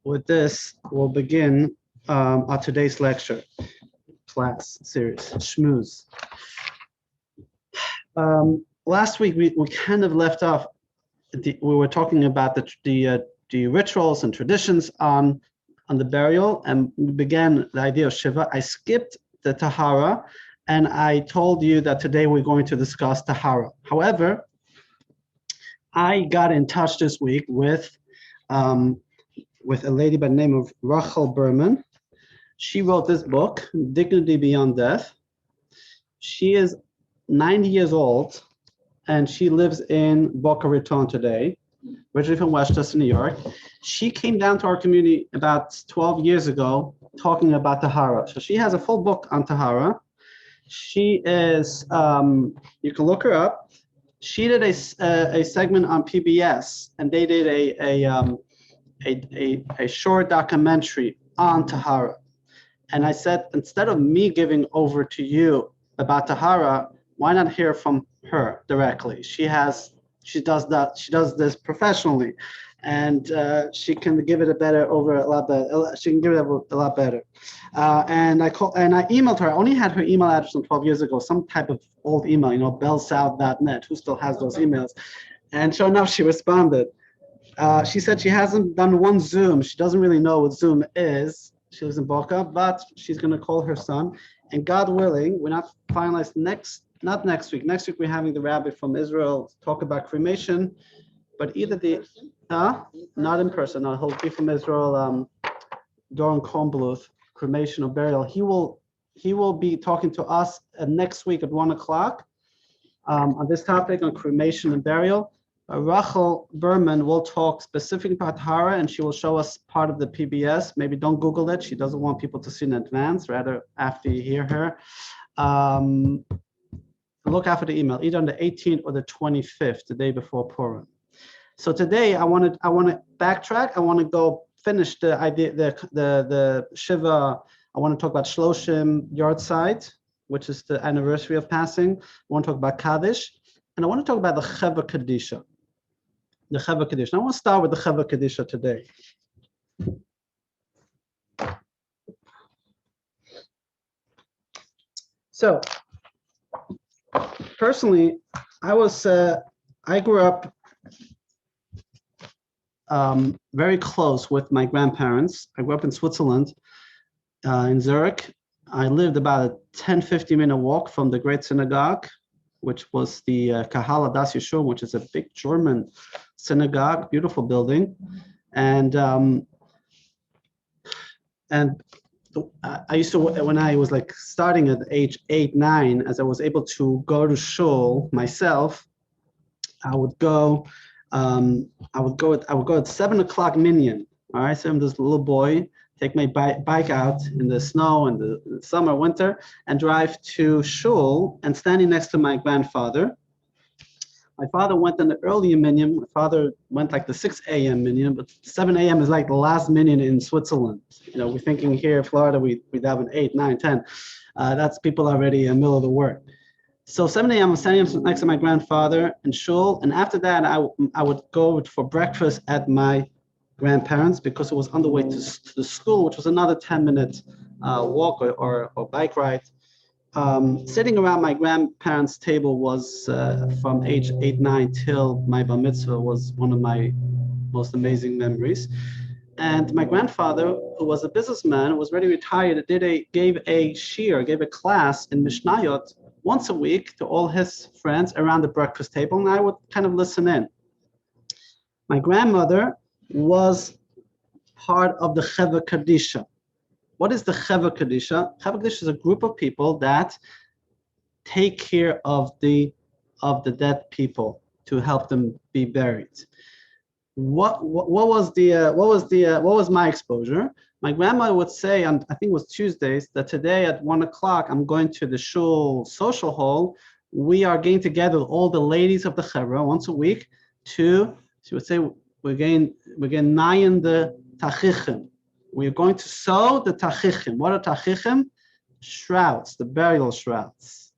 with this, we'll begin our today's lecture, class series, Shmooze. Last week, we kind of left off, we were talking about the rituals and traditions on the burial, and we began the idea of Shiva. I skipped the Tahara, and I told you that today we're going to discuss Tahara. However, I got in touch this week with a lady by the name of Rachel Berman. She wrote this book, Dignity Beyond Death. She is 90 years old, and she lives in Boca Raton today, originally from Westchester, New York. She came down to our community about 12 years ago talking about Tahara. So she has a full book on Tahara. She is, you can look her up. She did a segment on PBS, and they did a short documentary on Tahara. And I said, instead of me giving over to you about Tahara, why not hear from her directly? She does this professionally, and she can give it a lot better. She can give it a lot better. And I emailed her. I only had her email address from 12 years ago, some type of old email, bellsouth.net. Who still has those emails? And sure enough, she responded. She said she hasn't done one Zoom. She doesn't really know what Zoom is. She lives in Boca, but she's going to call her son. And God willing, we're not finalized not next week. Next week, we're having the rabbi from Israel talk about cremation, but either not in person. No, he'll be from Israel, Doron Kornbluth, cremation or burial. He will be talking to us next week at 1:00 on this topic on cremation and burial. Rachel Berman will talk specifically about Tahara, and she will show us part of the PBS. Maybe don't Google it. She doesn't want people to see in advance, rather after you hear her. Look after the email, either on the 18th or the 25th, the day before Purim. So today I want to backtrack. I want to go finish the idea, the Shiva. I want to talk about Shloshim Yahrzeit, which is the anniversary of passing. I want to talk about Kaddish, and I want to talk about the Chevrah Kadisha. The Chevrah Kadisha. I want to start with the Chevrah Kadisha today. So, personally, I grew up very close with my grandparents. I grew up in Switzerland, in Zurich. I lived about a 10-15 minute walk from the Great Synagogue, which was the Kahal Das Yeshua, which is a big German synagogue, beautiful building. And I used to, when I was like starting at age 8, 9, as I was able to go to shul myself, I would go at 7:00 minyan. All right, so I'm this little boy, take my bike out in the snow and the summer, winter, and drive to shul, and standing next to my grandfather. My father went in the early minyan. My father went like the 6 a.m. minyan, but 7 a.m. is like the last minyan in Switzerland. We're thinking here in Florida, we'd have an 8, 9, 10. That's people already in the middle of the work. So 7 a.m. I'm standing next to my grandfather in shul, and after that, I would go for breakfast at my grandparents because it was on the way to the school, which was another 10-minute walk or bike ride. Sitting around my grandparents' table was from age 8, 9 till my bar mitzvah was one of my most amazing memories. And my grandfather, who was a businessman, was already retired, gave a class in Mishnayot once a week to all his friends around the breakfast table, and I would kind of listen in. My grandmother was part of the Chevrah Kadisha. What is the Chevrah Kadisha? Chevrah Kadisha is a group of people that take care of the dead people to help them be buried. What was my exposure? My grandmother would say, I think it was Tuesdays, that today at 1:00 I'm going to the shul social hall. We are getting together with all the ladies of the Chevrah once a week she would say, we're getting nayan the tachichim. We're going to sew the tachichim. What are tachichim? Shrouds, the burial shrouds.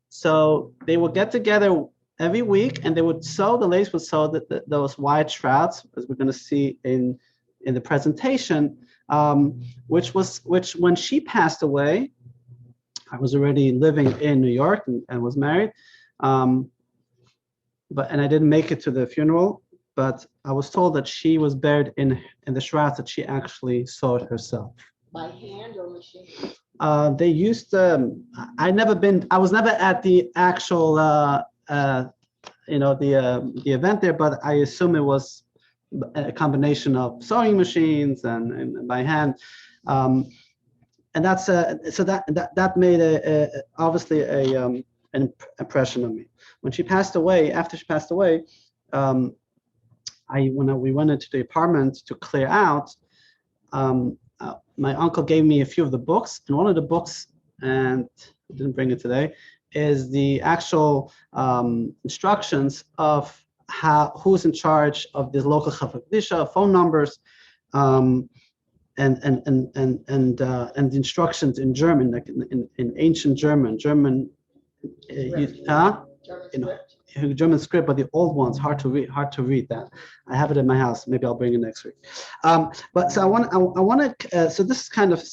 So they would get together every week, and they would sew. The ladies would sew those white shrouds, as we're going to see in in the presentation, which when she passed away, I was already living in New York and was married, and I didn't make it to the funeral. But I was told that she was buried in the shrouds that she actually sewed herself. By hand or machine? They used. I was never at the actual, the event there, but I assume it was a combination of sewing machines and by hand. And that's so that made obviously an impression on me. When she passed away, after she passed away, when we went into the apartment to clear out, my uncle gave me a few of the books, and one of the books, and I didn't bring it today, is the actual instructions of who's in charge of the local Chevrah Kadisha, phone numbers, and the instructions in German, like in ancient German, German script, but the old ones hard to read. That I have it in my house. Maybe I'll bring it next week. But so I want to. So this is kind of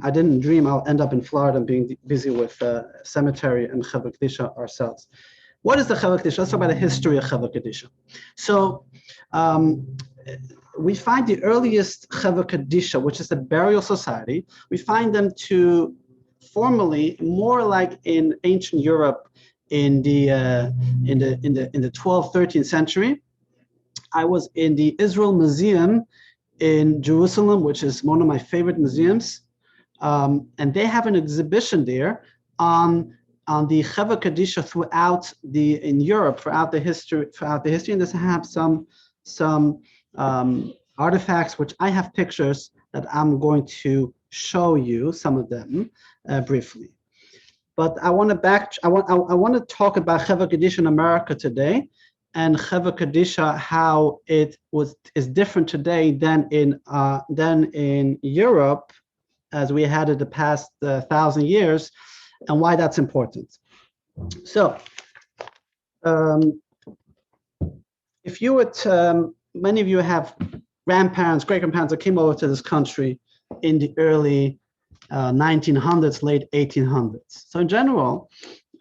I didn't dream I'll end up in Florida and being busy with cemetery and Chevrah Kadisha ourselves. What is the Chevrah Kadisha? Let's talk about the history of Chevrah Kadisha. So we find the earliest Chevrah Kadisha, which is the burial society. We find them to formally more like in ancient Europe in the 12th, 13th century. I was in the Israel Museum in Jerusalem, which is one of my favorite museums, and they have an exhibition there on the Chevrah Kadisha in Europe throughout the history, and they have some artifacts, which I have pictures that I'm going to show you some of them briefly. But I want to talk about Chevrah Kadisha in America today, and Chevrah Kadisha, how it is different today than in Europe, as we had it the past 1,000 years, and why that's important. So, if you would, many of you have grandparents, great-grandparents that came over to this country in the early 1900s, late 1800s. So in general,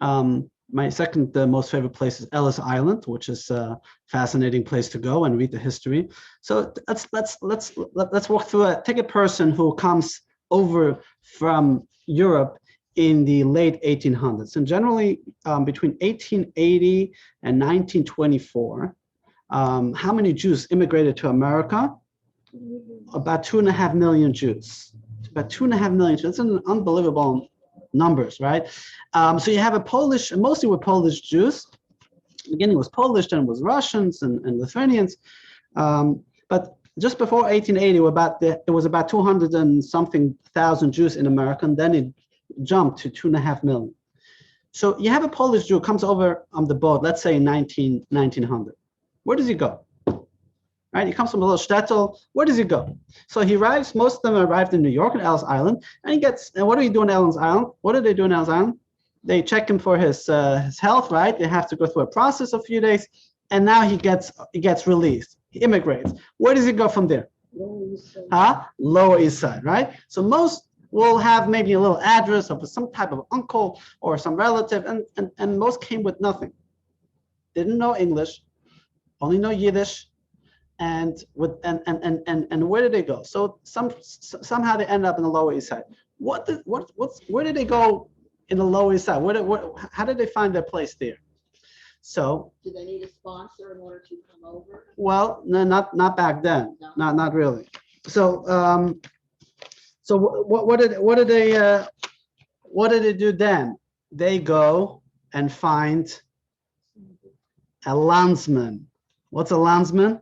my second most favorite place is Ellis Island, which is a fascinating place to go and read the history. So let's walk through it. Take a person who comes over from Europe in the late 1800s, and generally between 1880 and 1924. How many Jews immigrated to America? About 2.5 million Jews. About 2.5 million. That's an unbelievable numbers, right? So you have mostly were Polish Jews. The beginning was Polish, then it was Russians and Lithuanians. But just before 1880, it was about 200 and something thousand Jews in America, and then it jumped to 2.5 million. So you have a Polish Jew comes over on the boat, let's say in 1900. Where does he go? Right, he comes from a little shtetl. Where does he go? So he arrives. Most of them arrived in New York and Ellis Island, and what do you do in Ellis Island? What do they do in Ellis Island? They check him for his health. Right, they have to go through a process of a few days, and now he gets released. He immigrates. Where does he go from there? Lower East Side. Right. So most will have maybe a little address of some type of uncle or some relative, and most came with nothing. Didn't know English, only know Yiddish. And where did they go? So somehow they end up in the Lower East Side. Where did they go in the Lower East Side? How did they find their place there? So did they need a sponsor in order to come over? Well, no, not back then. No. Not really. So what did they do then? They go and find a landsman. What's a landsman?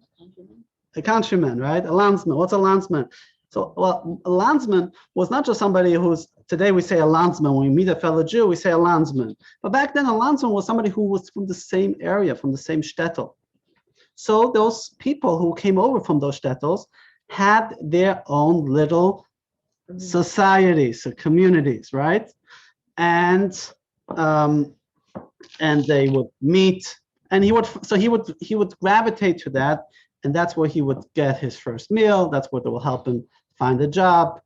A countryman, right? A landsman. What's a landsman? So, well, a landsman was not just somebody today we say a landsman. When we meet a fellow Jew, we say a landsman. But back then, a landsman was somebody who was from the same area, from the same shtetl. So those people who came over from those shtetls had their own little societies, or communities, right? And they would meet, and he would gravitate to that and that's where he would get his first meal. That's where they will help him find a job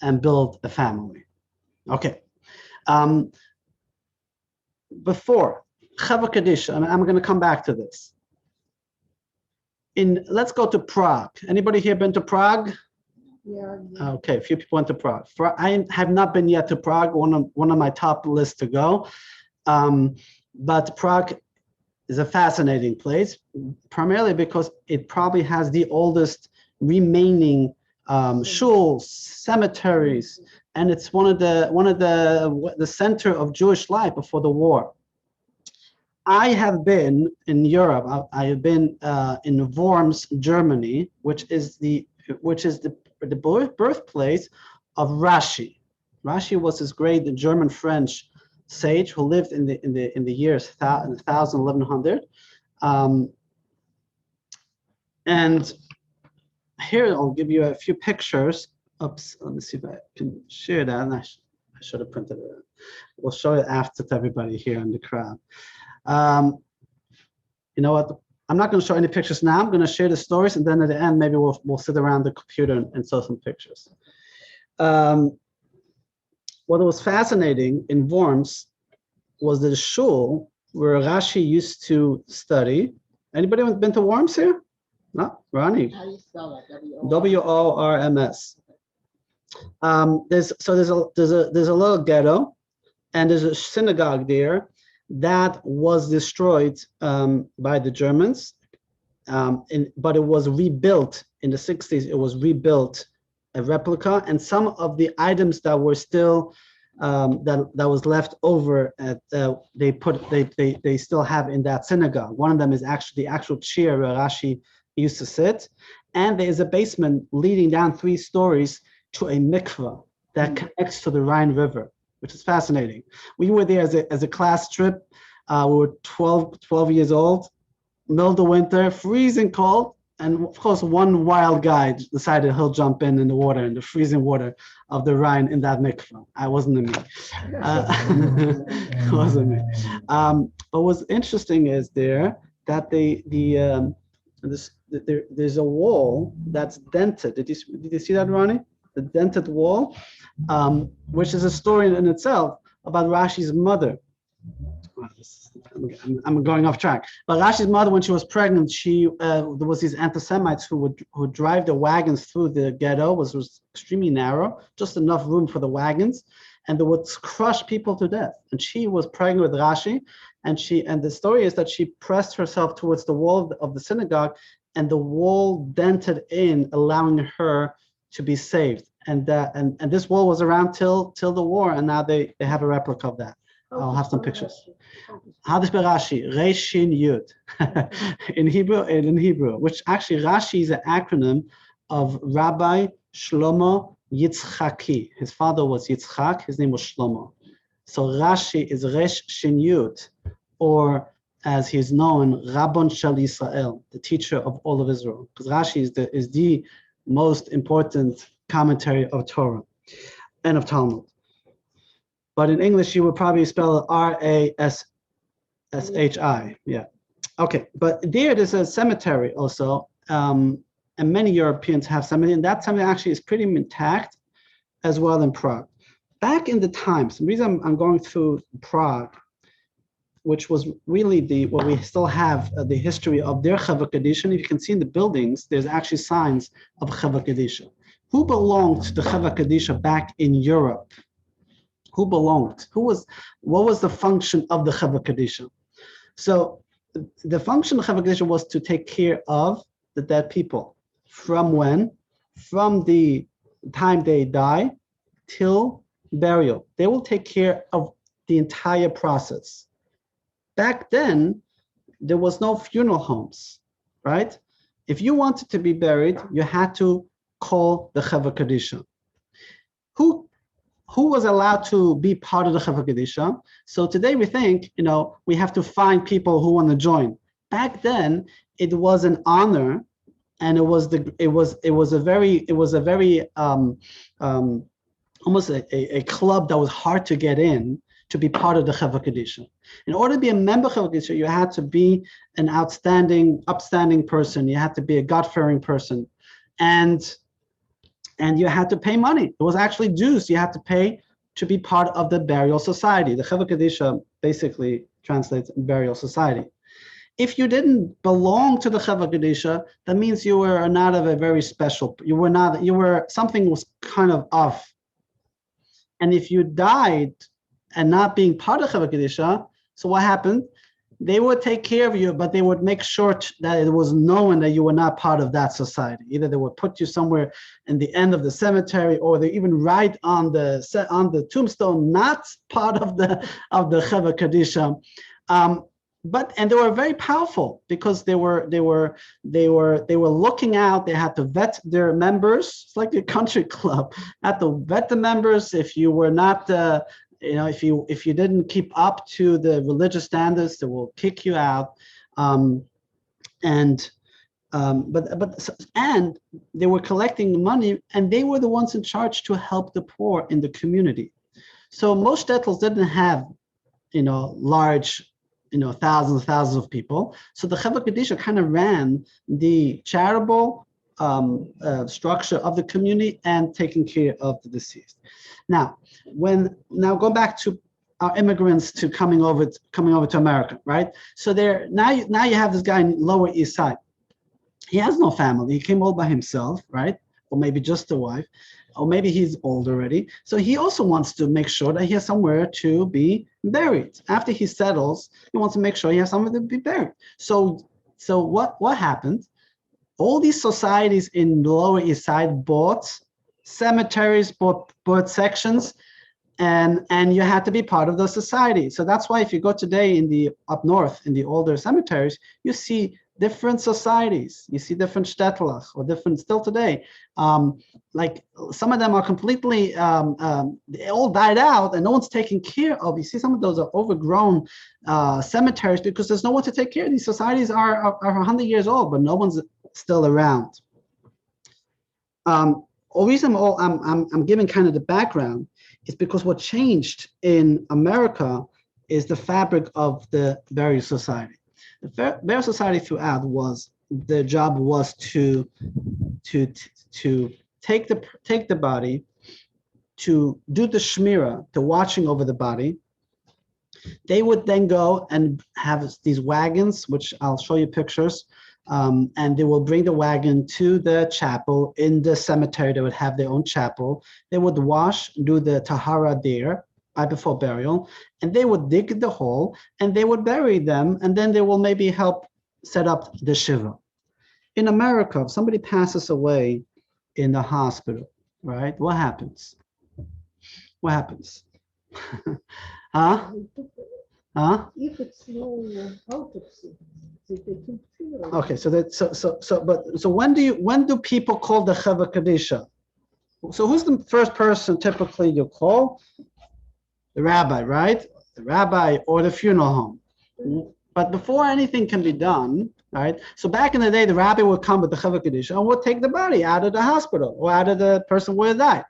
and build a family. Okay. Before Chevrah Kadisha, I'm going to come back to this. Let's go to Prague. Anybody here been to Prague? Yeah. Okay, a few people went to Prague. I have not been yet to Prague. One of my top lists to go. But Prague is a fascinating place, primarily because it probably has the oldest remaining shuls, cemeteries, and it's one of the center of Jewish life before the war. I have been in Europe. I have been in Worms, Germany, which is the birthplace of Rashi. Rashi was this great German-French sage who lived in the years 1000, 1100. And here I'll give you a few pictures. Oops, let me see if I can share that. I should have printed it. We'll show it after to everybody here in the crowd. You know what? I'm not going to show any pictures now. I'm going to share the stories, and then at the end, maybe we'll sit around the computer and show some pictures. What was fascinating in Worms was the shul where Rashi used to study. Anybody been to Worms here? No, Ronnie. How do you spell that? Worms. There's a little ghetto, and there's a synagogue there that was destroyed by the Germans, but it was rebuilt in the 60s. It was rebuilt, a replica, and some of the items that were still that was left over they still have in that synagogue. One of them is actually the actual chair where Rashi used to sit, and there is a basement leading down 3 stories to a mikveh that connects to the Rhine River, which is fascinating. We were there as a class trip. We were 12 years old, middle of the winter, freezing cold, and of course one wild guy decided he'll jump in the water, in the freezing water of the Rhine in that mikveh. I wasn't me. It wasn't me. But what's interesting is there that there's a wall that's dented. Did you see that, Ronnie? The dented wall, which is a story in itself about Rashi's mother. I'm going off track. But Rashi's mother, when she was pregnant, there was these anti-Semites who would drive the wagons through the ghetto. Was extremely narrow, just enough room for the wagons, and they would crush people to death. And she was pregnant with Rashi, and the story is that she pressed herself towards the wall of the synagogue, and the wall dented in, allowing her to be saved. And this wall was around till the war, and now they have a replica of that. I'll have some pictures. Hadish Rashi, Reish Shin Yud, in Hebrew, which actually Rashi is an acronym of Rabbi Shlomo Yitzchaki. His father was Yitzchak, his name was Shlomo. So Rashi is Reish Shin Yud, or as he's known, Rabbon Shel Yisrael, the teacher of all of Israel, because Rashi is the most important commentary of Torah and of Talmud. But in English, you would probably spell it Rashi. Yeah. Okay. But there's a cemetery also, and many Europeans have cemetery, and that cemetery actually is pretty intact as well in Prague. Back in the times, the reason I'm going through Prague, which was really what we still have the history of their Chevrah Kadisha. And if you can see in the buildings, there's actually signs of Chevrah Kadisha. Who belonged to the Chevrah Kadisha back in Europe? Who belonged? What was the function of the Chevrah Kadisha? So the function of Chevrah Kadisha was to take care of the dead people. From when? From the time they die till burial. They will take care of the entire process. Back then, there was no funeral homes, right? If you wanted to be buried, you had to call the Chevrah Kadisha. Who was allowed to be part of the Chevrah Kadisha? So today we think, we have to find people who want to join. Back then, it was an honor, and it was a very almost a club that was hard to get in, to be part of the Chevrah Kadisha. In order to be a member of Chevrah Kadisha, you had to be an upstanding person. You had to be a God-fearing person, and you had to pay money. It was actually dues you had to pay to be part of the burial society. The Chevrah Kadisha basically translates burial society. If you didn't belong to the Chevrah Kadisha, that means you were not of a very special. Something was kind of off. And if you died and not being part of Chevrah Kadisha, so what happened? They would take care of you, but they would make sure that it was known that you were not part of that society. Either they would put you somewhere in the end of the cemetery, or they even write on the tombstone, not part of the Chevrah Kadisha. And they were very powerful because they were looking out. They had to vet their members. It's like a country club. Had to vet the members. If you were not if you didn't keep up to the religious standards, they will kick you out. And they were collecting money, and they were the ones in charge to help the poor in the community. So most shtetls didn't have, large, thousands of people. So the Chevrah Kadisha kind of ran the charitable structure of the community and taking care of the deceased. Now go back to our immigrants coming over to America, right? So now you have this guy in Lower East Side. He has no family. He came all by himself, right? Or maybe just a wife, or maybe he's old already. So he also wants to make sure that he has somewhere to be buried. After he settles, he wants to make sure he has somewhere to be buried. So what happened? All these societies in the Lower East Side bought cemeteries, bought sections, and you had to be part of the society. So that's why if you go today up north in the older cemeteries, you see different societies. You see different shtetl, or different still today. Like some of them are completely, they all died out and no one's taking care of. You see some of those are overgrown cemeteries because there's no one to take care of. These societies are 100 years old, but no one's still around. The reason I'm giving kind of the background is because what changed in America is the fabric of the burial society. The burial society throughout the job was to take the body, to do the shmirah, the watching over the body. They would then go and have these wagons, which I'll show you pictures, and they will bring the wagon to the chapel in the cemetery. They would have their own chapel. They would wash, do the tahara there right before burial, and they would dig the hole and they would bury them, and then they will maybe help set up the shiva. In America, if somebody passes away in the hospital, right? What happens? What happens? Huh? If it's no autopsy, Okay, so when do people call the Chevrah Kadisha? So who's the first person typically you call? The rabbi, right? The rabbi or the funeral home. But before anything can be done, right? So back in the day, the rabbi would come with the Chevrah Kadisha and would take the body out of the hospital or out of the person where it died.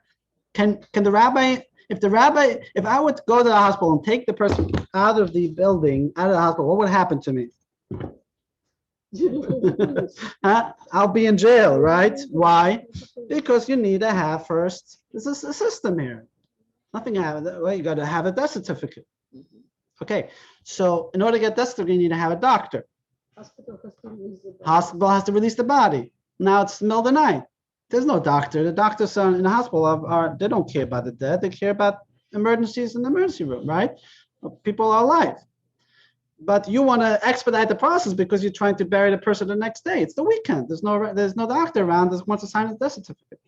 Can the rabbi, if I would go to the hospital and take the person out of the building, out of the hospital, what would happen to me? I'll be in jail, right? Why? Because you need to have first, this is a system here. Nothing happens. Well, you got to have a death certificate. Okay, so in order to get death certificate, you need to have a doctor. Hospital has to release the body. Now it's the middle of the night. There's no doctor. The doctors in the hospital they don't care about the dead. They care about emergencies in the emergency room, right? People are alive. But you want to expedite the process because you're trying to bury the person the next day. It's the weekend. There's no doctor around that wants to sign a death certificate.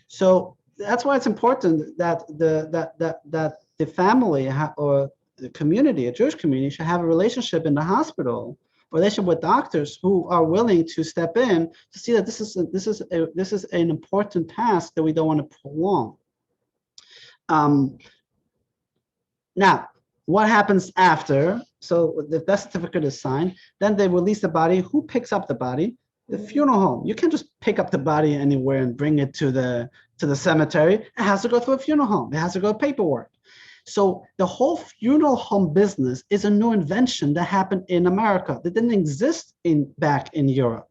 So that's why it's important that the family or the community, a Jewish community, should have a relationship in the hospital, a relationship with doctors who are willing to step in to see that this is an important task that we don't want to prolong. Now, what happens after? So the death certificate is signed, then they release the body. Who picks up the body? The funeral home. You can't just pick up the body anywhere and bring it to the cemetery. It has to go through a funeral home. It has to go paperwork. So the whole funeral home business is a new invention that happened in America that didn't exist back in Europe.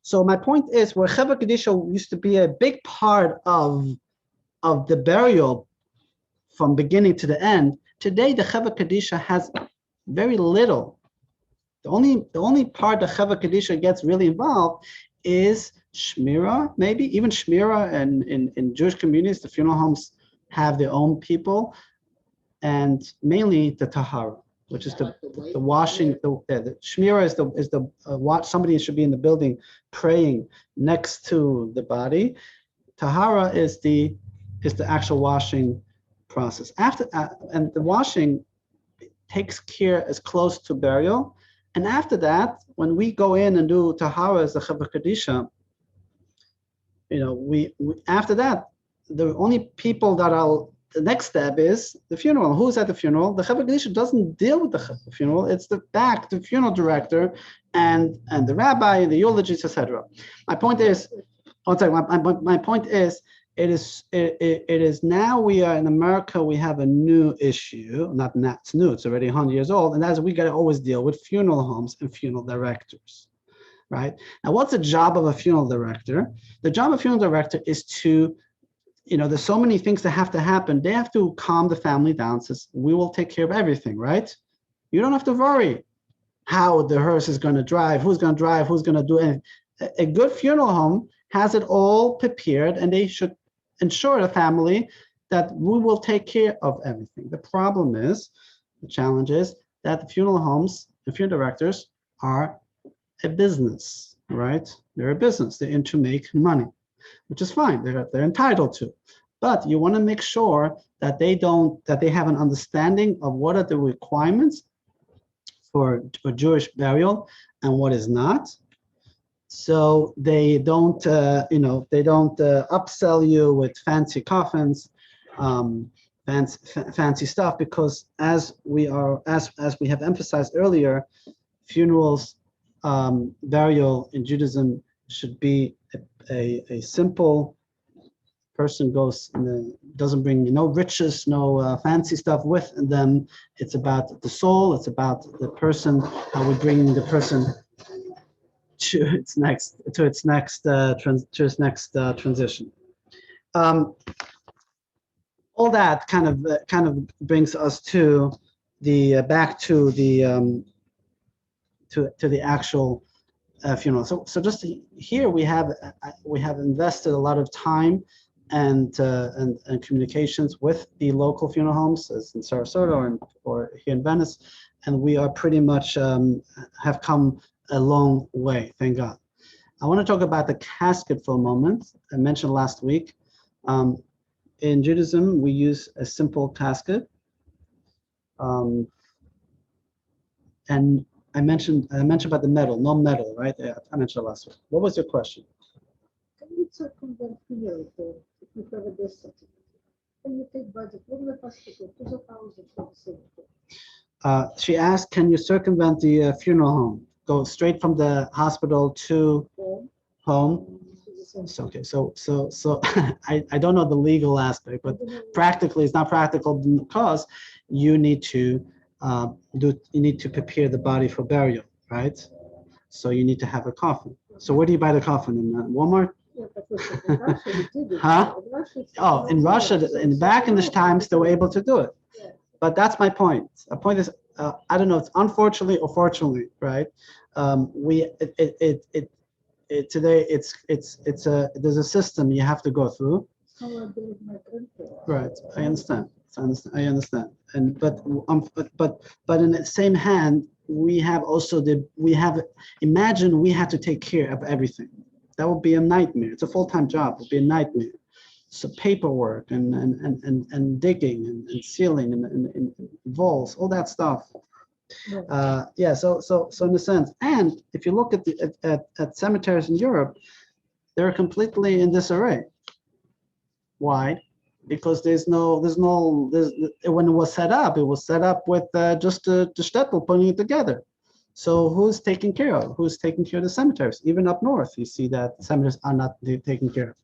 So my point is, where Chevrah Kadisha used to be a big part of the burial from beginning to the end, today the Chevrah Kadisha has very little. The only part that Chevrah Kadisha gets really involved is Shmirah, maybe even Shmirah, and in Jewish communities, the funeral homes have their own people, and mainly the Tahara, which is the washing. The Shmirah is the watch. Somebody should be in the building praying next to the body. Tahara is the actual washing process. After and the washing takes care as close to burial. And after that, when we go in and do Tahara as the Chevrah Kadisha, we after that, the only people that are, the next step is the funeral. Who's at the funeral? The Chevrah Kadisha doesn't deal with the funeral. It's the funeral director and the rabbi, the eulogies, etc. My point is, my point is, it is now we are in America, we have a new issue, not it's new, it's already 100 years old, and that's we got to always deal with funeral homes and funeral directors, right? Now, what's the job of a funeral director? The job of a funeral director is to, there's so many things that have to happen. They have to calm the family down, says, we will take care of everything, right? You don't have to worry how the hearse is going to drive, who's going to do anything. A good funeral home has it all prepared, and they should ensure the family that we will take care of everything. The challenge is that the funeral homes, the funeral directors are a business, right? They're a business. They're in to make money, which is fine. They're entitled to. But you want to make sure that they have an understanding of what are the requirements for Jewish burial and what is not. So they don't, upsell you with fancy coffins, fancy stuff, because as we have emphasized earlier, funerals, burial in Judaism should be a simple person goes, doesn't bring no riches, no fancy stuff with them. It's about the soul. It's about the person. How we bring the person to its next transition. All that kind of brings us to the back to the actual funeral. So just here we have invested a lot of time and communications with the local funeral homes, as in Sarasota or here in Venice, and we are pretty much have come a long way, thank God. I want to talk about the casket for a moment. I mentioned last week, in Judaism, we use a simple casket. And I mentioned about the metal, no metal, right? Yeah, I mentioned last week. What was your question? Can you circumvent here if you have a death certificate? Can you take budget from the hospital to the house for the cemetery? She asked, can you circumvent the funeral home? Go straight from the hospital to home. So, okay, so I don't know the legal aspect, but practically it's not practical because you need to prepare the body for burial, right? So you need to have a coffin. So where do you buy the coffin? In Walmart? Yeah, but in Russia, you did it. Huh? Oh, in Russia, back in the times, they were able to do it. Yeah. But that's my point. The point is, I don't know. It's unfortunately or fortunately, right? Today there's a system you have to go through. Right. I understand. And but in the same hand, we have also imagine we had to take care of everything. That would be a nightmare. It's a full-time job. It would be a nightmare. So paperwork and digging and sealing and walls, all that stuff. Yeah. So in a sense, and if you look at cemeteries in Europe, they're completely in disarray. Why? Because when it was set up with just the shtetl putting it together. So who's taking care of the cemeteries? Even up north, you see that the cemeteries are not taken care of.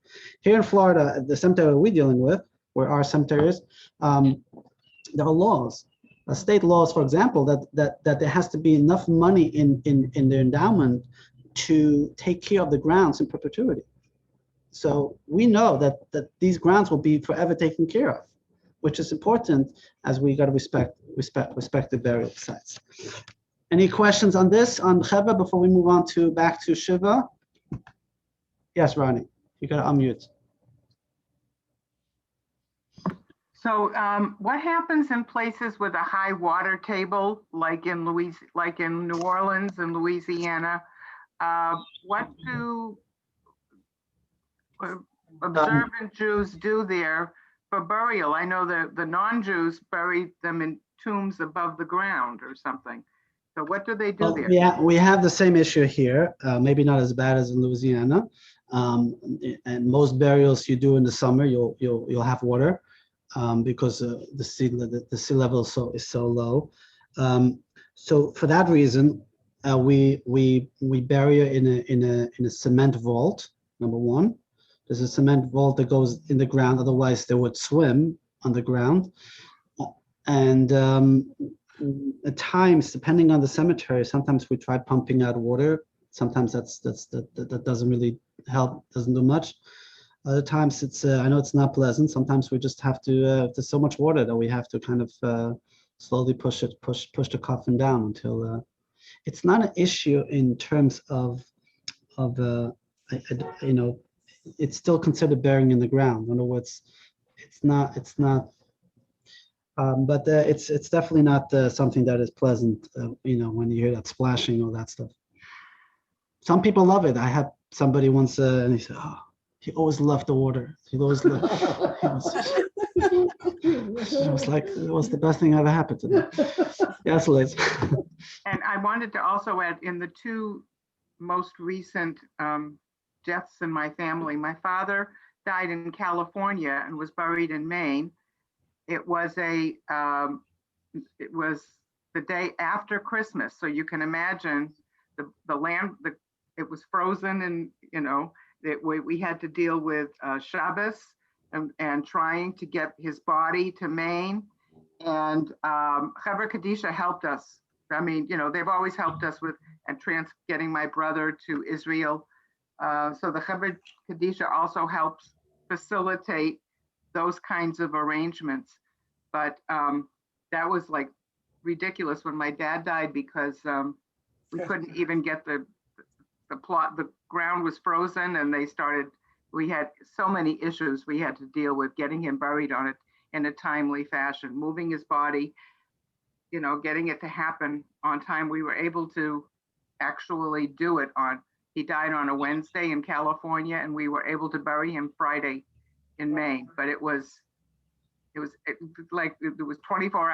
Here in Florida, the cemetery we're dealing with, where our cemetery is, there are laws, state laws, for example, that there has to be enough money in the endowment to take care of the grounds in perpetuity. So we know that these grounds will be forever taken care of, which is important, as we got to respect the burial sites. Any questions on this, on Chevrah, before we move on to back to Shivah? Yes, Ronnie, you got to unmute. So what happens in places with a high water table, like in New Orleans and Louisiana? What do observant Jews do there for burial? I know that the non-Jews bury them in tombs above the ground or something. So what do they do there? Yeah, we have the same issue here, maybe not as bad as in Louisiana. And most burials you do in the summer, you'll have water. Because the sea level is so low, so for that reason, we bury it in a cement vault. Number one, there's a cement vault that goes in the ground. Otherwise, they would swim on the ground. And at times, depending on the cemetery, sometimes we try pumping out water. Sometimes that doesn't really help. Doesn't do much. Other times it's I know it's not pleasant. Sometimes we just have to there's so much water that we have to kind of slowly push the coffin down until it's not an issue in terms of you know, it's still considered burying in the ground. In other words, it's not but it's definitely not something that is pleasant, you know, when you hear that splashing, all that stuff. Some people love it. I had somebody once and he said, oh, he always loved the water. He always loved it was like, it was the best thing ever happened to me. Yes, Liz. And I wanted to also add, in the two most recent deaths in my family, my father died in California and was buried in Maine. It was the day after Christmas. So you can imagine the land, it was frozen, and, you know, we had to deal with Shabbos and trying to get his body to Maine. And Chevrah Kadisha helped us. I mean, you know, they've always helped us with getting my brother to Israel. So the Chevrah Kadisha also helps facilitate those kinds of arrangements. But that was like ridiculous when my dad died, because we couldn't even get the ground was frozen, and we had so many issues we had to deal with getting him buried on it in a timely fashion, moving his body, you know, getting it to happen on time. We were able to actually do it he died on a Wednesday in California, and we were able to bury him Friday in Maine. But it was 24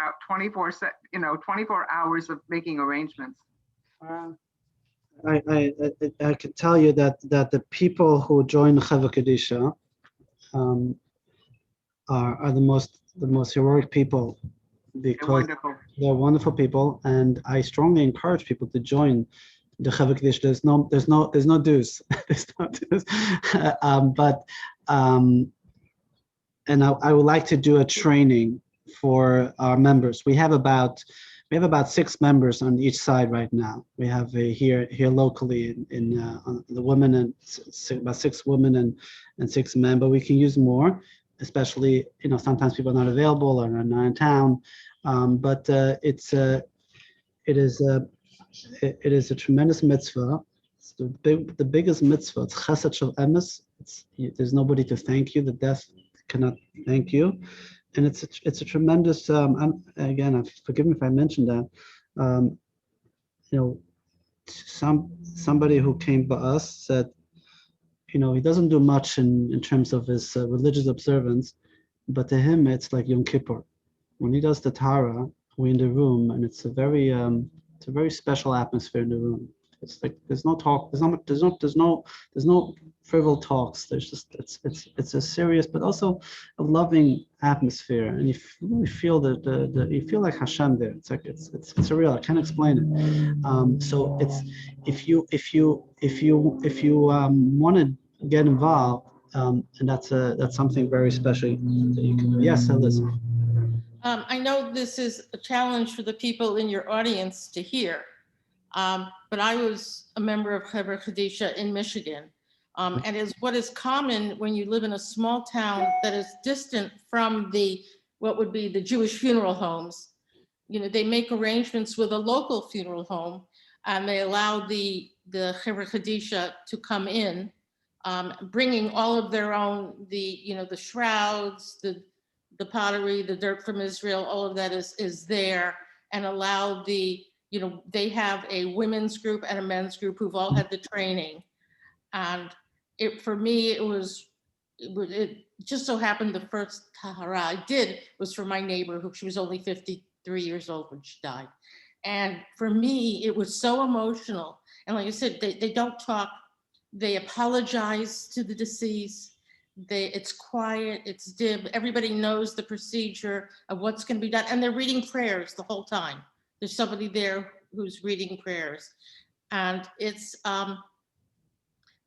hours of making arrangements. I can tell you that the people who join Chevrah Kadisha are the most heroic people, because they're wonderful people, and I strongly encourage people to join the Chevrah Kadisha. There's no dues. There's no dues. And I would like to do a training for our members. We have about 6 members on each side right now. We have here locally on the women, and about 6 women and 6 men, but we can use more, especially, you know, sometimes people are not available or are not in town. But it is a tremendous mitzvah. It's the biggest mitzvah. It's chesed shel emes. There's nobody to thank you. The death cannot thank you. And it's a tremendous, again, forgive me if I mentioned that, you know, somebody who came by us said, you know, he doesn't do much in terms of his religious observance, but to him, it's like Yom Kippur. When he does the Tara, we're in the room, and it's a very special atmosphere in the room. It's like there's no talk, there's no frivolous talks. There's just it's a serious but also a loving atmosphere, and you really feel you feel like Hashem there. It's like it's surreal. I can't explain it. So it's if you want to get involved, and that's something very special that you can do. Yes, Elizabeth. I know this is a challenge for the people in your audience to hear, but I was a member of Chevrah Kadisha in Michigan. And is what is common when you live in a small town that is distant from what would be the Jewish funeral homes. You know, they make arrangements with a local funeral home, and they allow the Chevrah Kadisha to come in, bringing all of their own, the shrouds, the pottery, the dirt from Israel, all of that is there, and allow they have a women's group and a men's group who've all had the training. And for me, it just so happened the first tahara I did was for my neighbor, she was only 53 years old when she died. And for me, it was so emotional. And like I said, they don't talk, they apologize to the deceased. It's quiet, it's dim. Everybody knows the procedure of what's going to be done. And they're reading prayers the whole time. There's somebody there who's reading prayers. And it's,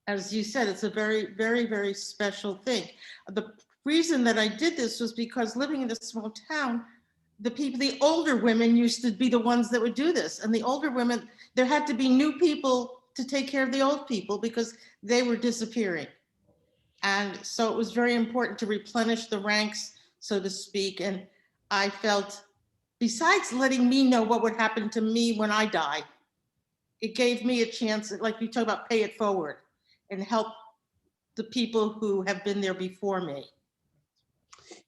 as you said, it's a very, very, very special thing. The reason that I did this was because living in a small town, the older women used to be the ones that would do this. And the older women, there had to be new people to take care of the old people because they were disappearing. And so it was very important to replenish the ranks, so to speak. And I felt, besides letting me know what would happen to me when I die, it gave me a chance, like you talk about, pay it forward and help the people who have been there before me.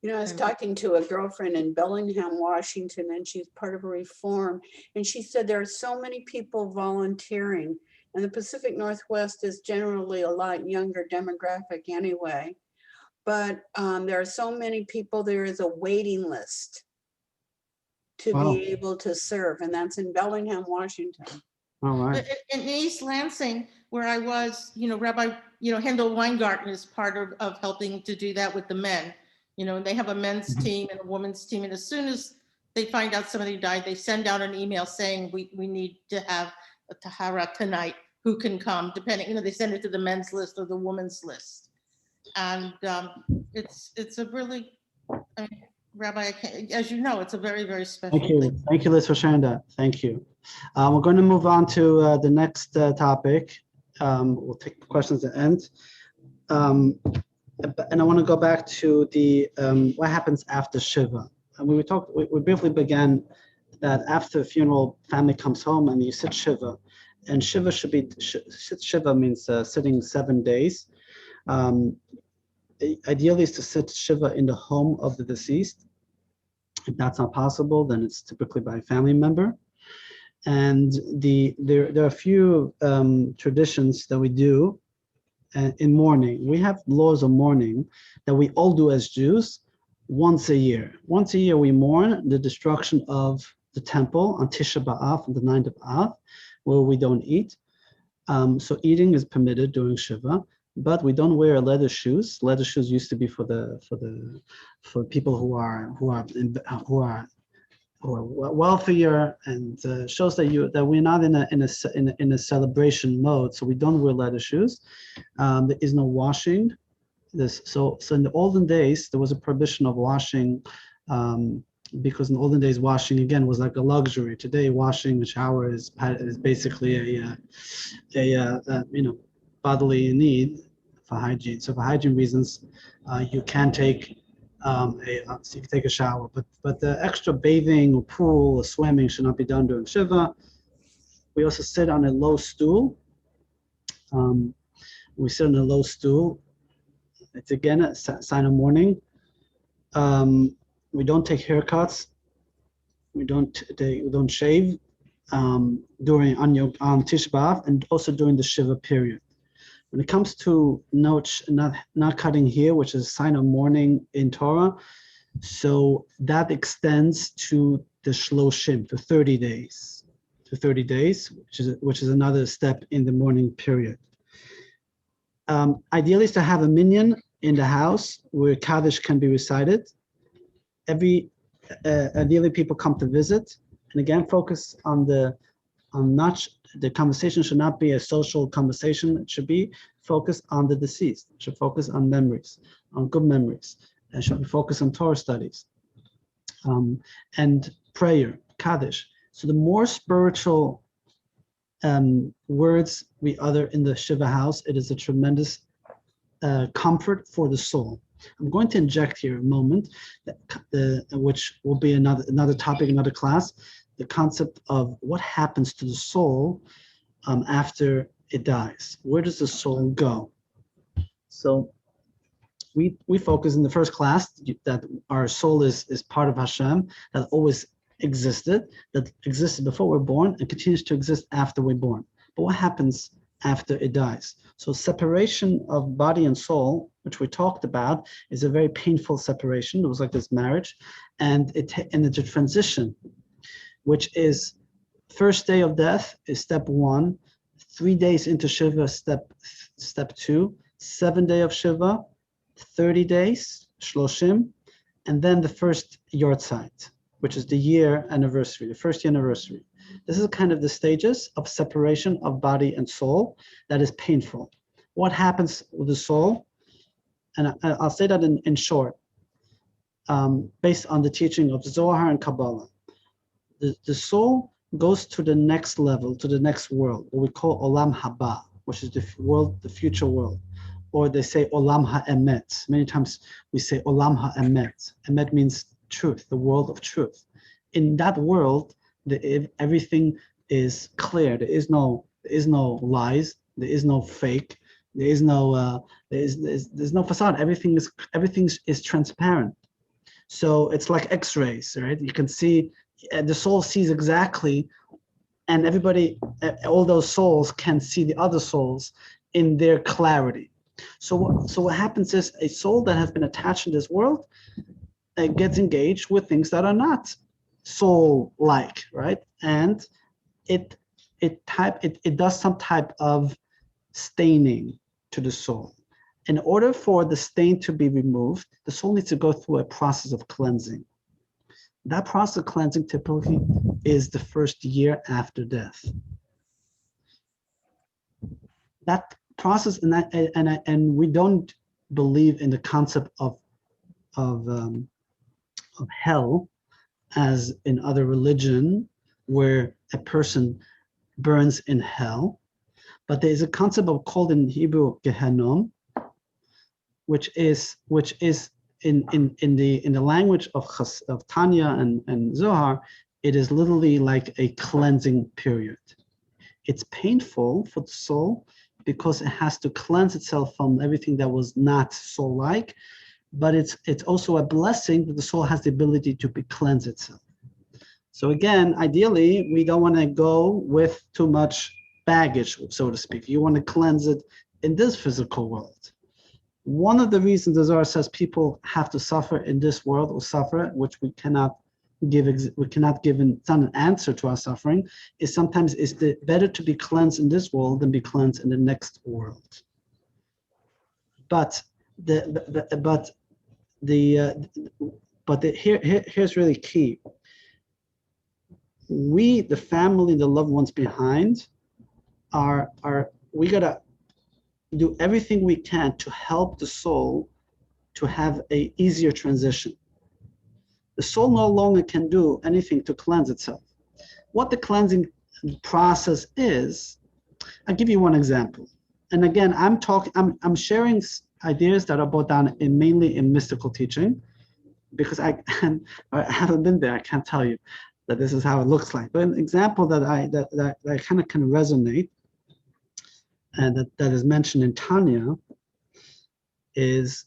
You know, I was talking to a girlfriend in Bellingham, Washington, and she's part of a reform. And she said there are so many people volunteering. And the Pacific Northwest is generally a lot younger demographic anyway. But there are so many people, there is a waiting list to be able to serve. And that's in Bellingham, Washington. All right. In East Lansing, where I was, Rabbi, Hendel Weingarten is part of helping to do that with the men. And they have a men's team and a women's team. And as soon as they find out somebody died, they send out an email saying, we need to have a tahara tonight, who can come, depending, they send it to the men's list or the women's list. And it's a really, Rabbi, as you know, it's a very, very special thing. Thank you, Liz, for sharing that. Thank you. We're going to move on to the next topic. We'll take questions at the end. And I want to go back to the what happens after Shiva. And we briefly began that after the funeral, family comes home and you sit Shiva. And Shiva Shiva means sitting 7 days. Ideally is to sit Shiva in the home of the deceased. If that's not possible, then it's typically by a family member. And there are a few traditions that we do in mourning. We have laws of mourning that we all do as Jews once a year. Once a year we mourn the destruction of the temple on Tisha B'Av, on the 9th of Av, where we don't eat. So eating is permitted during Shiva, but we don't wear leather shoes. Leather shoes used to be for people who are wealthier, and shows that we're not in a celebration mode. So we don't wear leather shoes. There is no washing. So in the olden days there was a prohibition of washing, because in the olden days washing again was like a luxury. Today washing the shower is basically a bodily need for hygiene. So for hygiene reasons, you can take so you can take a shower, but the extra bathing or pool or swimming should not be done during Shiva. We also sit on a low stool. We sit on a low stool. It's again a sign of mourning. We don't take haircuts. We don't shave on Tisha B'Av, and also during the Shiva period. When it comes to not cutting hair, which is a sign of mourning in Torah, so that extends to the Shloshim, to 30 days, which is another step in the mourning period. Ideally is to have a minyan in the house where Kaddish can be recited. Ideally people come to visit, and again focus on the conversation should not be a social conversation. It should be focused on the deceased. It should focus on memories, on good memories. It should be focused on Torah studies. and prayer, Kaddish. So the more spiritual words we utter in the Shiva house, it is a tremendous comfort for the soul. I'm going to inject here a moment, which will be another topic, another class, the concept of what happens to the soul after it dies. Where does the soul go? So we focus in the first class that our soul is part of Hashem, that always existed, that existed before we're born and continues to exist after we're born. But what happens after it dies? So separation of body and soul, which we talked about, is a very painful separation. It was like this marriage, and it's a transition, which is first day of death is step 1, 3 days into Shiva, step 2, 7 day of Shiva, 30 days, Shloshim, and then the first Yahrzeit, which is the year anniversary, the first year anniversary. This is kind of the stages of separation of body and soul that is painful. What happens with the soul? And I'll say that in short, based on the teaching of Zohar and Kabbalah. The soul goes to the next level, to the next world, what we call Olam Haba, which is the world, the future world. Or they say Olam HaEmet. Many times we say Olam HaEmet. Emet means truth, the world of truth. In that world, everything is clear. There is no lies. There is no fake. There is no there's no facade. Everything is transparent. So it's like X-rays, right? You can see, the soul sees exactly, and everybody, all those souls can see the other souls in their clarity. So what happens is a soul that has been attached in this world gets engaged with things that are not soul-like, right? And it does some type of staining to the soul. In order for the stain to be removed, the soul needs to go through a process of cleansing. That process of cleansing typically is the first year after death. That process, and we don't believe in the concept of hell as in other religion, where a person burns in hell, but there is a concept called in Hebrew Gehenom, which is in the language of Tanya and Zohar, it is literally like a cleansing period. It's painful for the soul because it has to cleanse itself from everything that was not soul-like, but it's also a blessing that the soul has the ability to cleanse itself. So again, ideally, we don't want to go with too much baggage, so to speak. You want to cleanse it in this physical world. One of the reasons the Zohar says people have to suffer in this world, or suffer, which we cannot give, it's not an answer to our suffering, is sometimes it's better to be cleansed in this world than be cleansed in the next world. But here's really key. We, the family, the loved ones behind, we gotta do everything we can to help the soul to have an easier transition. The soul no longer can do anything to cleanse itself. What the cleansing process is, I'll give you one example. And again, I'm sharing ideas that are brought down mainly in mystical teaching, because I haven't been there. I can't tell you that this is how it looks like. But an example that I kind of can resonate, and that is mentioned in Tanya, is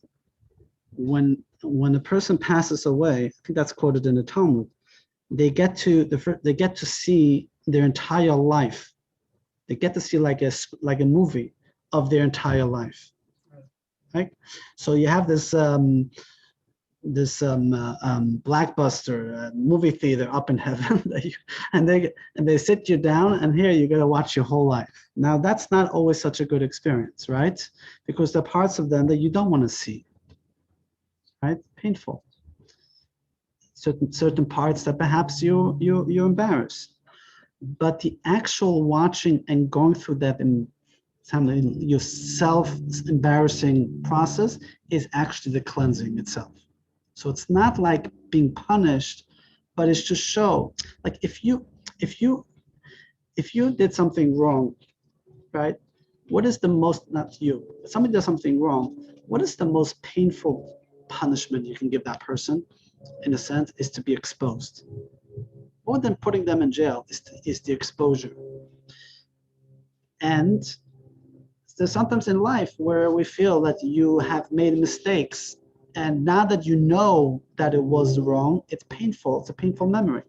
when a person passes away. I think that's quoted in the Talmud. They get to see their entire life. They get to see like a movie of their entire life, right? So you have this blockbuster movie theater up in heaven, and they sit you down, and here you got to watch your whole life. Now that's not always such a good experience, right? Because there are parts of them that you don't want to see, right? Painful. Certain parts that perhaps you're embarrassed, but the actual watching and going through that your self-embarrassing process is actually the cleansing itself. So it's not like being punished, but it's to show, like if you did something wrong, right? What is the most, not you, but somebody does something wrong, what is the most painful punishment you can give that person, in a sense, is to be exposed. More than putting them in jail is the exposure. And there's sometimes in life where we feel that you have made mistakes, and now that you know that it was wrong, it's painful. It's a painful memory.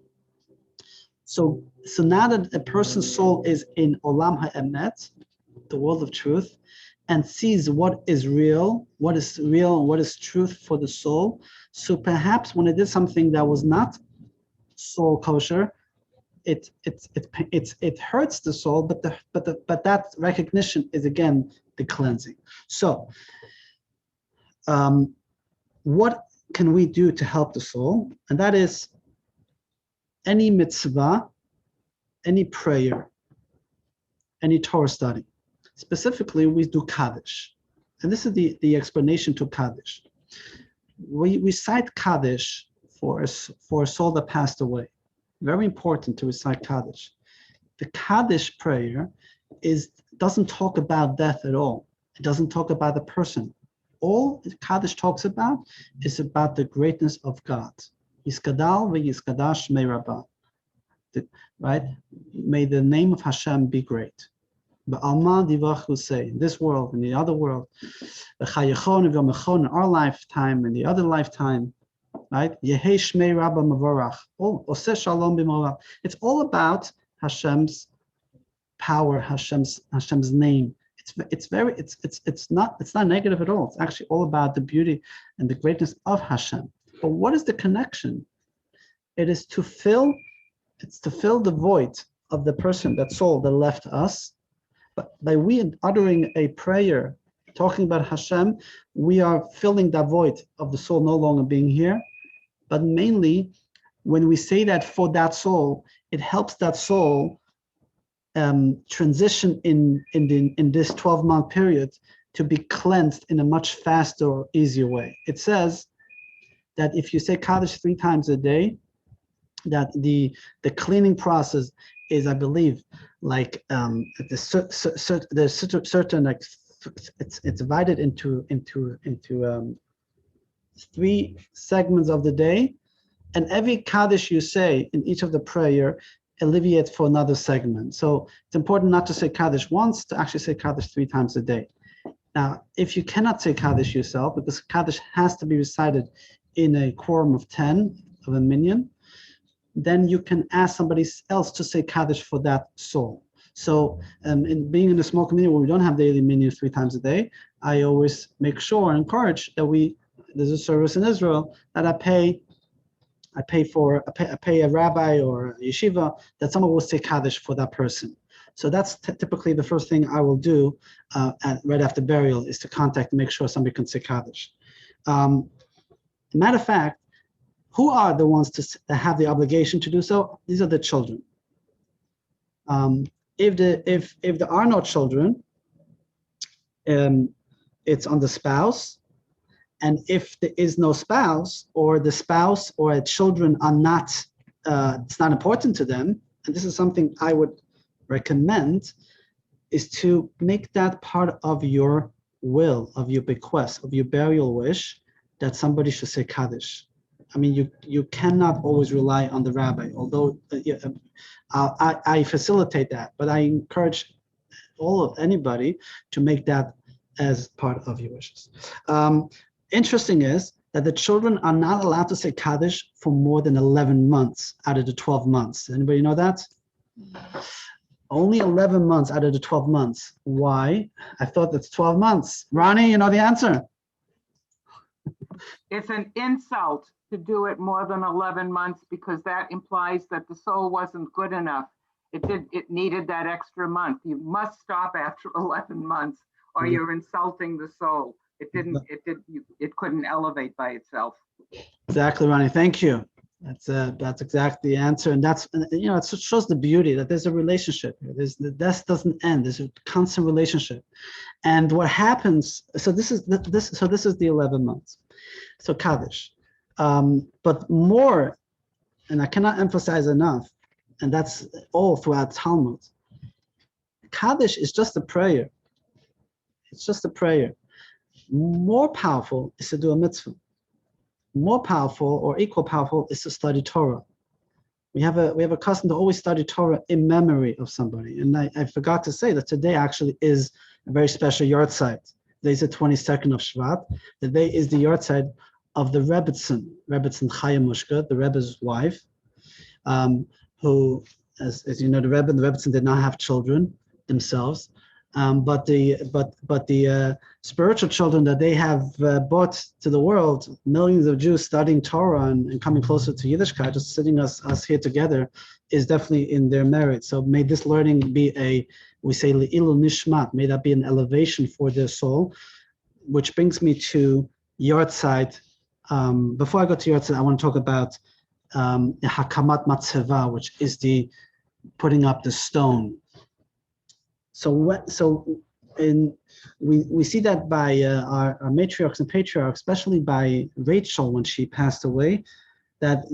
So now that a person's soul is in Olam HaEmet, the world of truth, and sees what is real and what is truth for the soul. So perhaps when it did something that was not soul kosher, it hurts the soul, but that recognition is again the cleansing. So what can we do to help the soul? And that is any mitzvah, any prayer, any Torah study. Specifically, we do Kaddish. And this is the explanation to Kaddish. We recite Kaddish for a soul that passed away. Very important to recite Kaddish. The Kaddish prayer doesn't talk about death at all. It doesn't talk about the person. All Kaddish talks about is about the greatness of God. Yiskadal v'yiskadash may rabbah. Right? May the name of Hashem be great. But Alma Divachu say, in this world, in the other world, in our lifetime, in the other lifetime, right? Yehei Shmei Rabba Mavorach. Oseh Shalom B'Morach. It's all about Hashem's power, Hashem's name. It's not negative at all. It's actually all about the beauty and the greatness of Hashem. But what is the connection? It's to fill the void of the person, that soul that left us. But by we uttering a prayer, talking about Hashem, we are filling that void of the soul no longer being here. But mainly, when we say that for that soul, it helps that soul transition in this 12-month period to be cleansed in a much faster, easier way. It says that if you say Kaddish 3 times a day, that the cleaning process is, I believe, like there's certain like it's divided into 3 segments of the day, and every Kaddish you say in each of the prayer alleviates for another segment. So it's important not to say Kaddish once, to actually say Kaddish 3 times a day. Now, if you cannot say Kaddish yourself, because Kaddish has to be recited in a quorum of 10 of a minyan, then you can ask somebody else to say Kaddish for that soul. So in being in a small community where we don't have daily minyan 3 times a day, I always make sure and encourage that there's a service in Israel that I pay a rabbi or a yeshiva, that someone will say Kaddish for that person. So that's typically the first thing I will do right after burial, is to contact and make sure somebody can say Kaddish. Matter of fact, who are the ones that have the obligation to do so? These are the children. If there are no children, it's on the spouse. And if there is no spouse, or the spouse or children are not, it's not important to them, and this is something I would recommend, is to make that part of your will, of your bequest, of your burial wish, that somebody should say Kaddish. I mean, you cannot always rely on the rabbi, although I facilitate that, but I encourage anybody to make that as part of your wishes. Interesting is that the children are not allowed to say Kaddish for more than 11 months out of the 12 months. Anybody know that? Only 11 months out of the 12 months. Why? I thought that's 12 months. Ronnie, you know the answer? It's an insult to do it more than 11 months, because that implies that the soul wasn't good enough. It needed that extra month. You must stop after 11 months, or you're insulting the soul. It couldn't elevate by itself. Exactly, Ronnie. Thank you. That's exactly the answer, and that's, you know, it shows the beauty that there's a relationship. The death doesn't end. There's a constant relationship, and what happens? So this is the 11 months. So Kaddish. But more, and I cannot emphasize enough, and that's all throughout Talmud. Kaddish is just a prayer. It's just a prayer. More powerful is to do a mitzvah. More powerful or equal powerful is to study Torah. We have a custom to always study Torah in memory of somebody. And I forgot to say that today actually is a very special Yahrzeit. Today's the 22nd of Shvat. Today is the Yahrzeit of the Rebbetzin Chaya Mushka, the Rebbe's wife, who, as you know, the Rebbe and the Rebbetzin did not have children themselves. But the spiritual children that they have brought to the world, millions of Jews studying Torah and coming closer to Yiddishkeit, just sitting us here together, is definitely in their merit. So may this learning be we say le'ilu nishmat, may that be an elevation for their soul, which brings me to Yahrzeit. Before I go to Yahrzeit, I want to talk about Hakamat Matzeivah, which is the putting up the stone. So we see that by our matriarchs and patriarchs, especially by Rachel when she passed away, that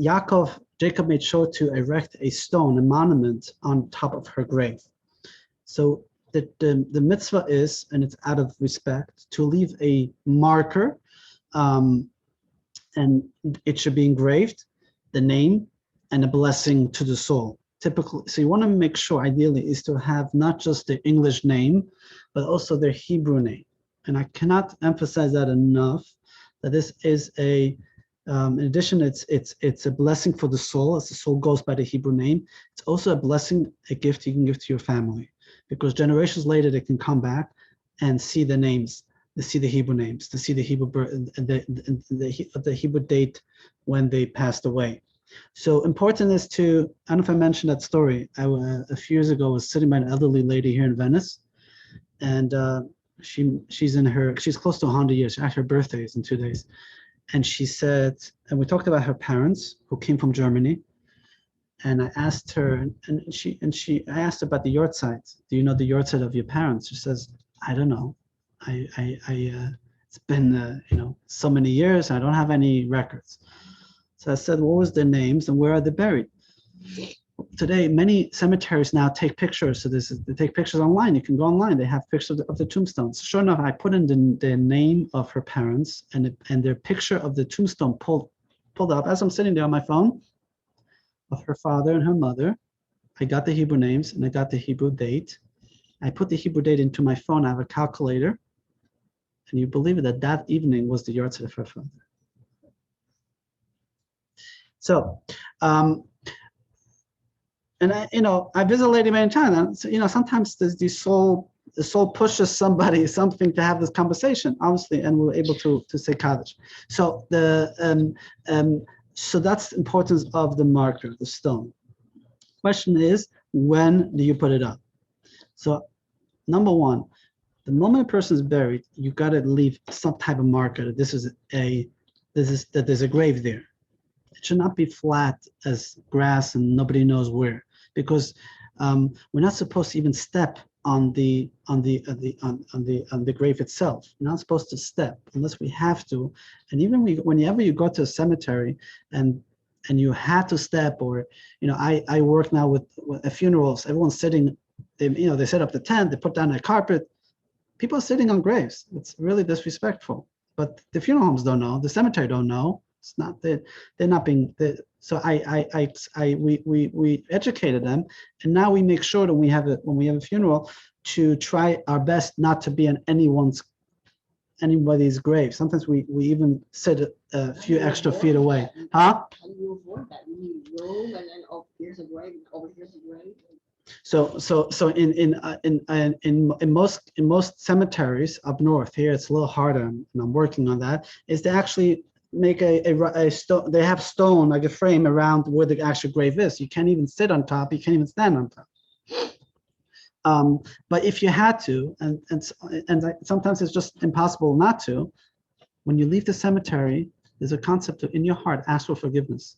Jacob made sure to erect a stone, a monument on top of her grave. So the mitzvah is, and it's out of respect, to leave a marker, and it should be engraved, the name and a blessing to the soul. Typically, so you want to make sure, ideally, is to have not just the English name, but also their Hebrew name. And I cannot emphasize that enough, that this is in addition, it's a blessing for the soul, as the soul goes by the Hebrew name. It's also a blessing, a gift you can give to your family, because generations later, they can come back and see the names, to see the Hebrew names, to see the Hebrew the Hebrew date when they passed away. So important is to, I don't know if I mentioned that story. A few years ago, I was sitting by an elderly lady here in Venice, and she's close to 100 years. Actually, her birthday is in 2 days. And she said, and we talked about her parents who came from Germany. And I asked her, I asked her about the Yahrzeit. Do you know the Yahrzeit of your parents? She says, I don't know. It's been so many years. I don't have any records. So I said, what was their names and where are they buried? Today, many cemeteries now take pictures. So they take pictures online. You can go online. They have pictures of the tombstones. Sure enough, I put in the name of her parents and their picture of the tombstone pulled up as I'm sitting there on my phone of her father and her mother. I got the Hebrew names and I got the Hebrew date. I put the Hebrew date into my phone. I have a calculator. And you believe it, that evening was the Yahrzeit of her father. So, and I visit Lady many times. Sometimes the soul pushes something to have this conversation, obviously, and we're able to say Kaddish. So so that's the importance of the marker, the stone. Question is, when do you put it up? So, number one, the moment a person is buried, you got to leave some type of marker that that there's a grave there. It should not be flat as grass and nobody knows where, because we're not supposed to even step on the grave itself. We're not supposed to step unless we have to. And even whenever you go to a cemetery and you have to step, or I work now with funerals. Everyone's sitting. They set up the tent. They put down a carpet. People are sitting on graves. It's really disrespectful. But the funeral homes don't know. The cemetery don't know. It's not that they're not being. So we educated them, and now we make sure that when we have a funeral to try our best not to be on anybody's grave. Sometimes we even sit a few extra feet away. Huh? How do you avoid that? You need room, and then here's a grave, over here's a grave. So in most cemeteries up north, here it's a little harder, and I'm working on that, is they actually make a stone. They have stone, like a frame, around where the actual grave is. You can't even sit on top. You can't even stand on top. But if you had to, and sometimes it's just impossible not to, when you leave the cemetery, there's a concept of, in your heart, ask for forgiveness.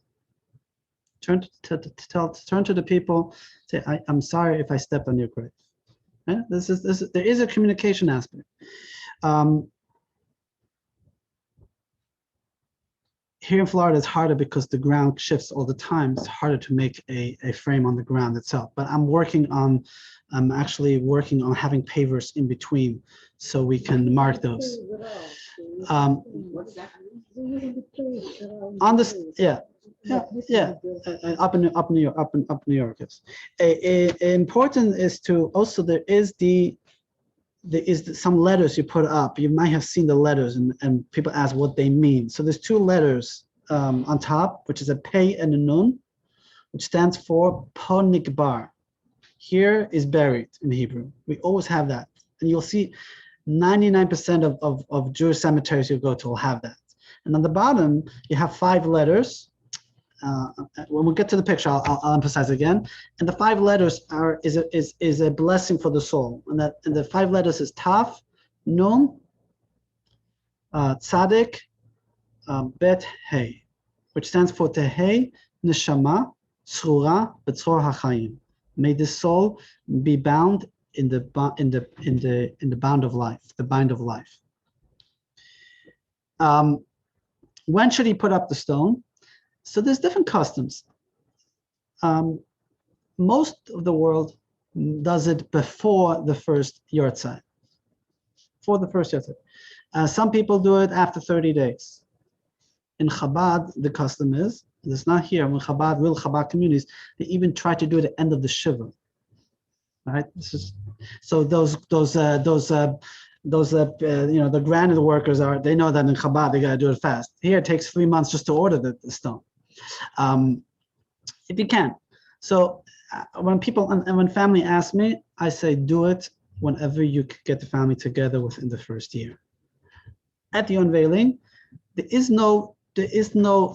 Turn to the people, say, I'm sorry if I stepped on your grave. Right? There is a communication aspect. here in Florida, it's harder because the ground shifts all the time. It's harder to make a frame on the ground itself. But I'm actually working on having pavers in between so we can mark those. What does that mean? On this, up in New York, up New York. Yes. Important is to also there is some letters you put up. You might have seen the letters, and people ask what they mean. So there's two letters on top, which is a pei and a nun, which stands for ponikbar. Here is buried in Hebrew. We always have that, and you'll see 99% of Jewish cemeteries you go to will have that. And on the bottom, you have 5 letters. When we get to the picture, I'll emphasize again. And the 5 letters is a blessing for the soul. And the 5 letters is Taf, Nun, Tzadik, Bet, Hey, which stands for Tehei, Neshama, Tzrura, Betzor HaChaim. May the soul be bound in the bound of life, the bind of life. When should he put up the stone? So there's different customs. Most of the world does it before the first Yahrzeit. For the first Yahrzeit. Some people do it after 30 days. In Chabad, the custom is, it's not here, when Chabad, real Chabad communities, they even try to do it at the end of the Shivah. Right? This is, so those the granite workers they know that in Chabad they gotta do it fast. Here it takes 3 months just to order the stone. If you can. So when people and when family ask me, I say do it whenever you get the family together within the first year. At the unveiling, there is no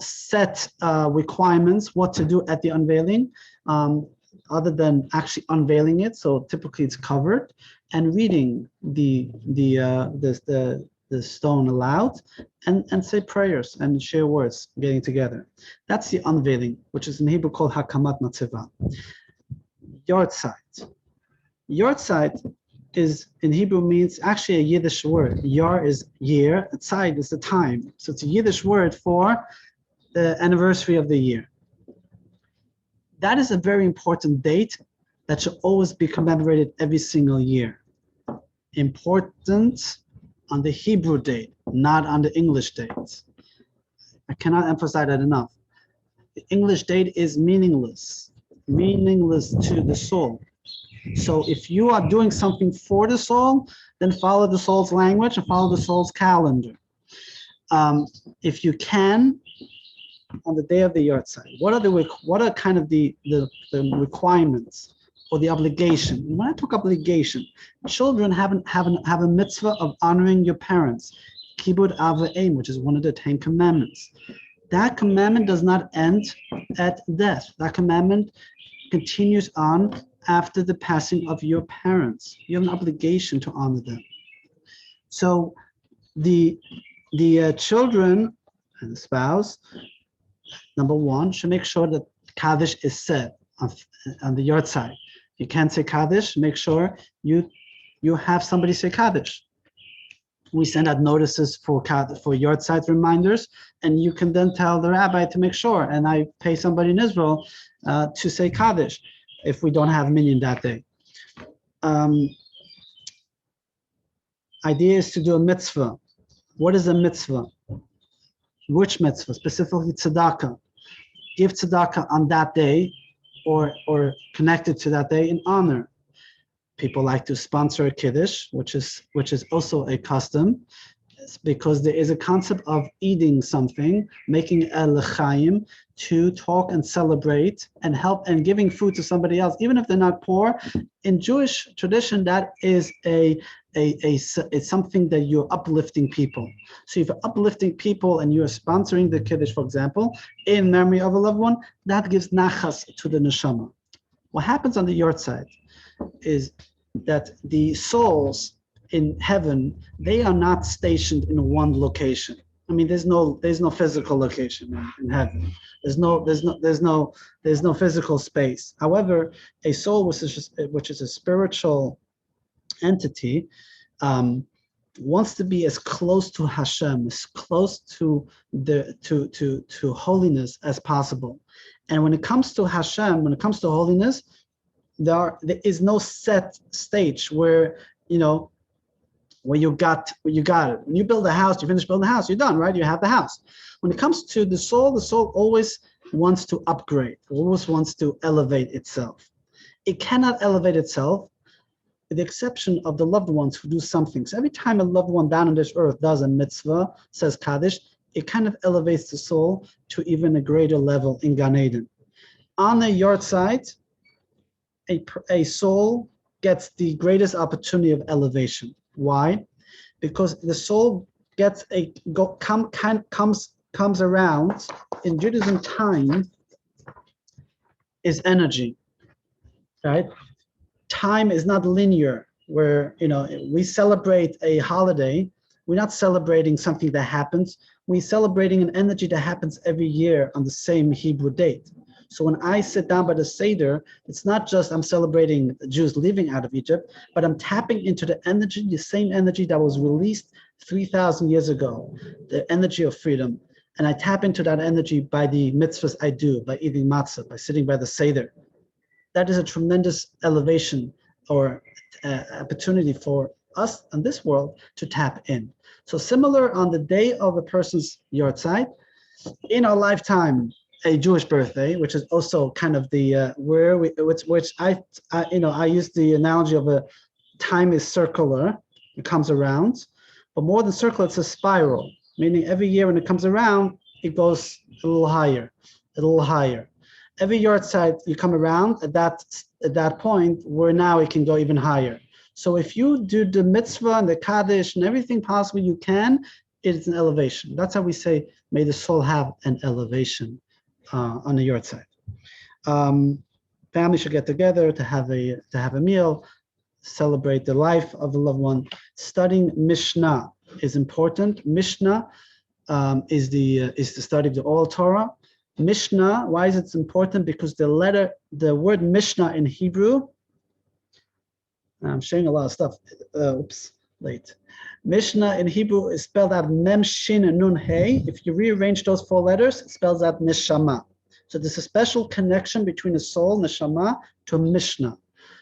set requirements what to do at the unveiling, other than actually unveiling it. So typically it's covered and reading the stone aloud and say prayers and share words getting together. That's the unveiling, which is in Hebrew called Hakamat Matzeivah. Yahrzeit. Yahrzeit is in Hebrew means actually a Yiddish word. Yar is year, Zeit is the time. So it's a Yiddish word for the anniversary of the year. That is a very important date that should always be commemorated every single year. Important on the Hebrew date, not on the English date. I cannot emphasize that enough. The English date is meaningless to the soul. So if you are doing something for the soul, then follow the soul's language and follow the soul's calendar. If you can, on the day of the Yahrzeit, what are kind of the requirements or the obligation? And when I talk obligation, children have a mitzvah of honoring your parents, Kibud Av V'Eim, which is one of the 10 commandments. That commandment does not end at death. That commandment continues on after the passing of your parents. You have an obligation to honor them. So the children and the spouse, number one, should make sure that Kaddish is said on the Yahrzeit. You can't say Kaddish, make sure you have somebody say Kaddish. We send out notices for Yahrzeit reminders, and you can then tell the rabbi to make sure, and I pay somebody in Israel to say Kaddish if we don't have minyan that day. Idea is to do a mitzvah. What is a mitzvah? Which mitzvah? Specifically tzedakah. Give tzedakah on that day or connected to that day in honor. People like to sponsor a kiddush, which is also a custom. It's because there is a concept of eating something, making a l'chaim, to talk and celebrate and help and giving food to somebody else, even if they're not poor. In Jewish tradition, that is it's something that you're uplifting people. So if you're uplifting people and you're sponsoring the kiddush, for example, in memory of a loved one, that gives nachas to the neshama. What happens on the Yahrzeit is that the souls in heaven, they are not stationed in one location. I mean, there's no physical location in heaven. There's no physical space. However, a soul which is a spiritual entity wants to be as close to Hashem, as close to to holiness as possible. And when it comes to Hashem, when it comes to holiness, there is no set stage where, where you got it. When you build a house, you finish building the house, you're done, right? You have the house. When it comes to the soul always wants to upgrade, always wants to elevate itself. It cannot elevate itself with the exception of the loved ones who do something. So every time a loved one down on this earth does a mitzvah, says Kaddish, it kind of elevates the soul to even a greater level in Gan Eden. On the Yahrzeit, a soul gets the greatest opportunity of elevation. Why? Because the soul gets comes around. In Judaism, time is energy, right? Time is not linear, where we celebrate a holiday. We're not celebrating something that happens. We're celebrating an energy that happens every year on the same Hebrew date. So when I sit down by the Seder, it's not just I'm celebrating the Jews leaving out of Egypt, but I'm tapping into the energy, the same energy that was released 3,000 years ago, the energy of freedom. And I tap into that energy by the mitzvahs I do, by eating matzah, by sitting by the Seder. That is a tremendous elevation or opportunity for us in this world to tap in. So similar on the day of a person's Yahrzeit, in our lifetime, a Jewish birthday, which is also kind of the which I use the analogy of a time is circular, it comes around, but more than circular, it's a spiral, meaning every year when it comes around, it goes a little higher, a little higher. Every Yahrzeit you come around at that point where now it can go even higher. So if you do the mitzvah and the Kaddish and everything possible you can, it's an elevation. That's how we say, may the soul have an elevation on the Yahrzeit. Family should get together to have a meal, celebrate the life of the loved one. Studying Mishnah is important. Mishnah is the study of the oral Torah. Mishnah, why is it important? Because the word Mishnah in Hebrew, I'm sharing a lot of stuff. Late. Mishnah in Hebrew is spelled out Mem Shin Nun Hey. If you rearrange those 4 letters, it spells out Neshama. So there's a special connection between the soul, Neshama, to a Mishnah.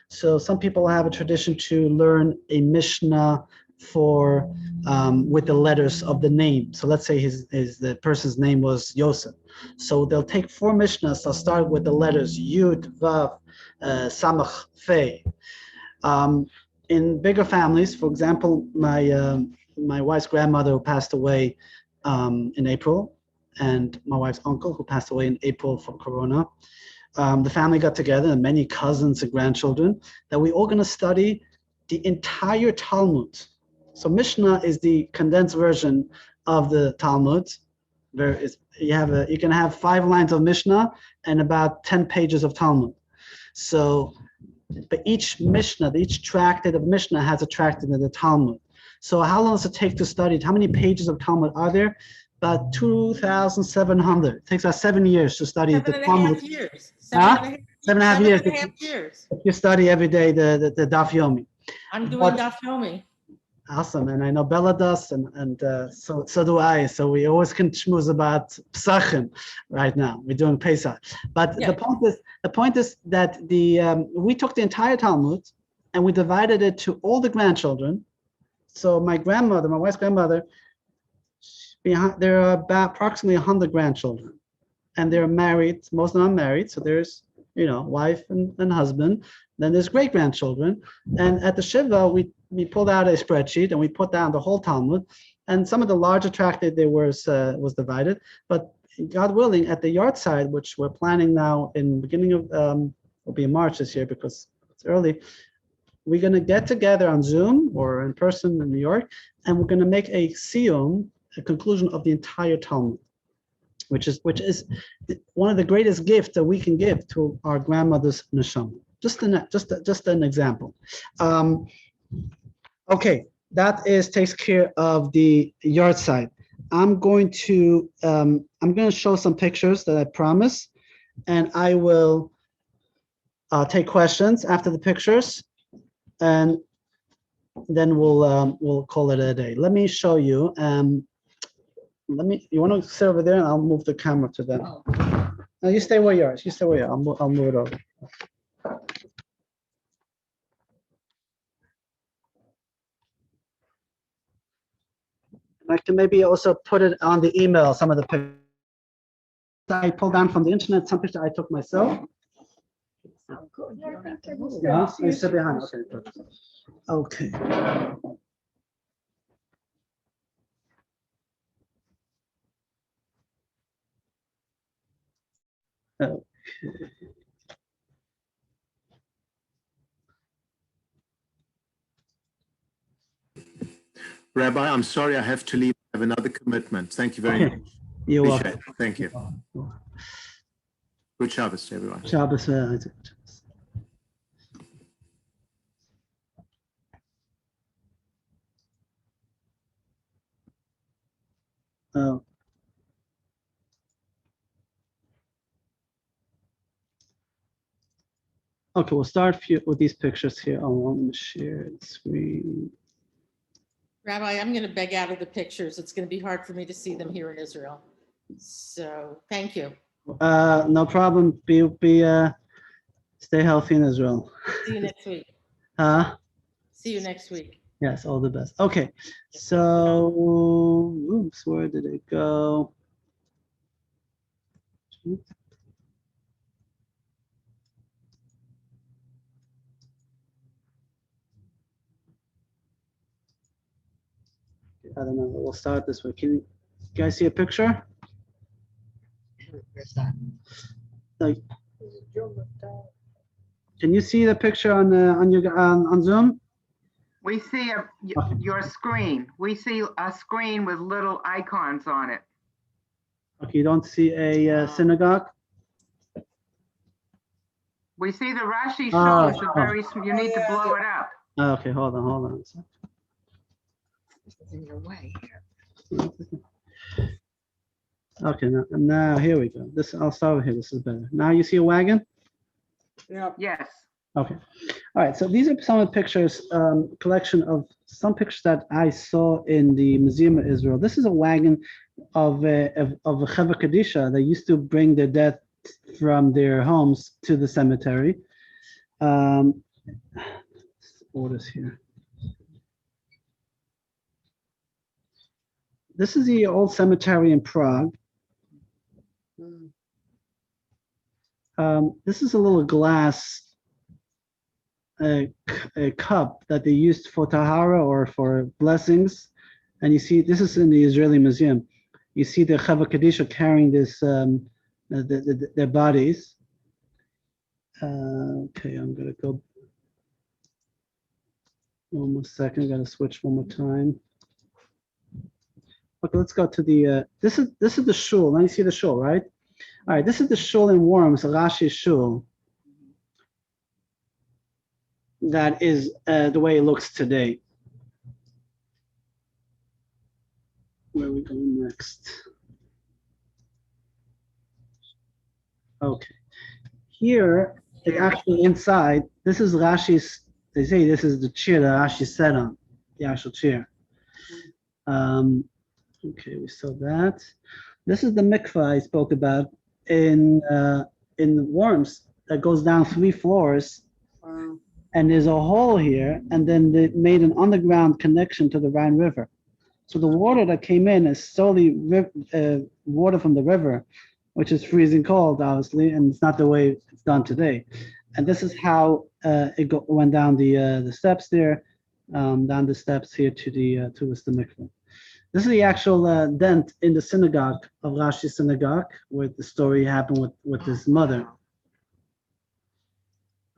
So some people have a tradition to learn a Mishnah for with the letters of the name. So let's say the person's name was Yosef. So they'll take 4 Mishnahs. They'll start with the letters Yud, Vav, Samach, Fei. In bigger families, for example, my wife's grandmother who passed away in April, and my wife's uncle who passed away in April from Corona, the family got together, and many cousins and grandchildren, that we all going to study the entire Talmud. So Mishnah is the condensed version of the Talmud. You can have 5 lines of Mishnah and about 10 pages of Talmud. So, but each Mishnah, each tractate of Mishnah has a tractate in the Talmud. So how long does it take to study it? How many pages of Talmud are there? About 2,700. It takes about 7 years to study the Talmud. 7.5 years. 7.5 years. 7.5 years. You study every day the Daf Yomi. I'm doing Daf Yomi. Awesome, and I know Bella does, and so do I. So we always can schmooze about Pesachim right now. We're doing Pesach, but yeah. the point is that we took the entire Talmud and we divided it to all the grandchildren. So my wife's grandmother, there are about approximately 100 grandchildren, and they're married. Most of them are married, so there's wife and husband. Then there's great grandchildren, and at the Shivah we pulled out a spreadsheet and we put down the whole Talmud, and some of the larger tractate there was divided. But God willing, at the Yahrzeit, which we're planning now in beginning of will be in March this year because it's early, we're going to get together on Zoom or in person in New York, and we're going to make a siyum, a conclusion of the entire Talmud, which is one of the greatest gifts that we can give to our grandmother's neshama. Just an example. Okay, that takes care of the Yahrzeit. I'm going to show some pictures that I promise, and I will take questions after the pictures. And then we'll call it a day. Let me show you. You want to sit over there, and I'll move the camera to them. No, you stay where you are. You stay where you are. I'll move it over. I can maybe also put it on the email, some of the pictures I pulled down from the internet, some pictures I took myself. Oh, good. You don't have to move. Yeah, you sit behind. Okay, perfect. Okay. Okay. Rabbi, I'm sorry I have to leave. I have another commitment. Thank you very much. You're Appreciate welcome. it. Thank you. Good Shabbos to everyone. Shabbos. Oh. Okay, we'll start with these pictures here. I want to share the screen. Rabbi, I'm going to beg out of the pictures. It's going to be hard for me to see them here in Israel. So thank you. No problem. Stay healthy in Israel. See you next week. See you next week. Yes, all the best. Okay, so, oops, where did it go? I don't know. We'll start this way. Can you guys see a picture? Like, can you see the picture on Zoom? We see your screen. We see a screen with little icons on it. Okay, you don't see a synagogue? We see the Rashi show. It's a very, you need to blow it up. Okay, hold on. It's in your way here. Okay, now here we go. I'll start with here. This is better. Now you see a wagon? Yeah. Yes. Okay. All right. So these are some of the pictures, collection of some pictures that I saw in the Museum of Israel. This is a wagon of a Chevrah Kadisha. They used to bring their dead from their homes to the cemetery. Orders here. This is the old cemetery in Prague. This is a little glass a cup that they used for tahara or for blessings, and you see this is in the Israeli Museum. You see the Chevrah Kadisha carrying this their bodies. Okay, I'm gonna go one more second. I gotta switch one more time. Okay, let's go to the. This is the shul. Now you see the shul, right? All right, this is the shul in Worms, Rashi shul. That is the way it looks today. Where are we going next? Okay. Here, it actually inside, this is Rashi's, they say this is the chair that Rashi sat on, the actual chair. Okay, we saw that. This is the mikvah I spoke about in Worms that goes down 3 floors. Wow. And there's a hole here, and then they made an underground connection to the Rhine River. So the water that came in is solely water from the river, which is freezing cold, obviously, and it's not the way it's done today. And this is how it went down the steps there, down the steps here to the mikveh. This is the actual dent in the synagogue of Rashi's synagogue, where the story happened with his mother.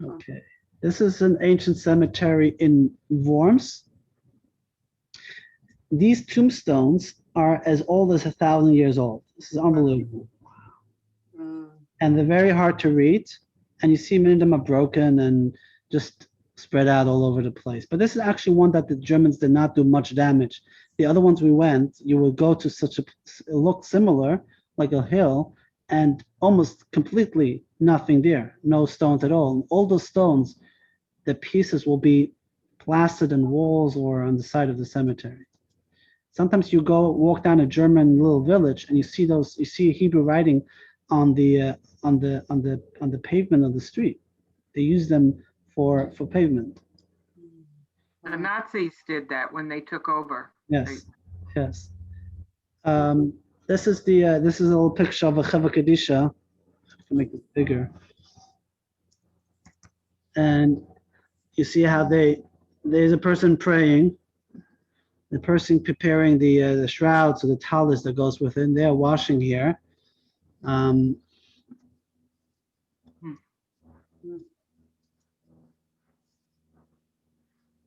Okay. This is an ancient cemetery in Worms. These tombstones are as old as 1,000 years old. This is unbelievable. And they're very hard to read. And you see many of them are broken and just spread out all over the place. But this is actually one that the Germans did not do much damage. The other ones we went, you will go to it looked similar, like a hill, and almost completely nothing there, no stones at all. And all those stones, the pieces will be plastered in walls or on the side of the cemetery. Sometimes you go walk down a German little village and you see Hebrew writing on the pavement of the street. They use them for pavement. The Nazis did that when they took over. Yes, yes. This is a little picture of a Chevrah Kadisha. I can make it bigger. And you see how there's a person praying, the person preparing the shrouds or the talis that goes within. They're washing here.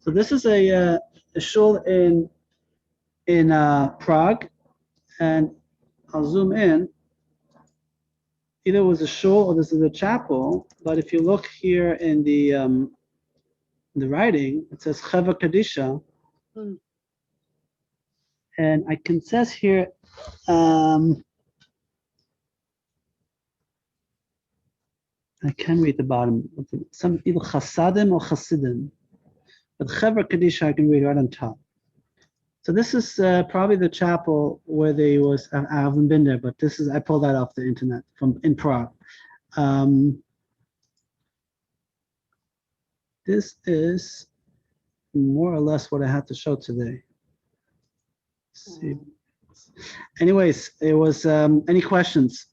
So this is a shul in Prague, and I'll zoom in. Either it was a shul or this is a chapel, but if you look here in the writing, it says Chevrah Kadisha, and I can says here. I can read the bottom. Some either Chasadim or Chasidim. But Chevrah Kadisha I can read right on top. So this is probably the chapel where they was. I haven't been there, but this is I pulled that off the internet in Prague. This is more or less what I had to show today. Let's see. Anyways, it was any questions?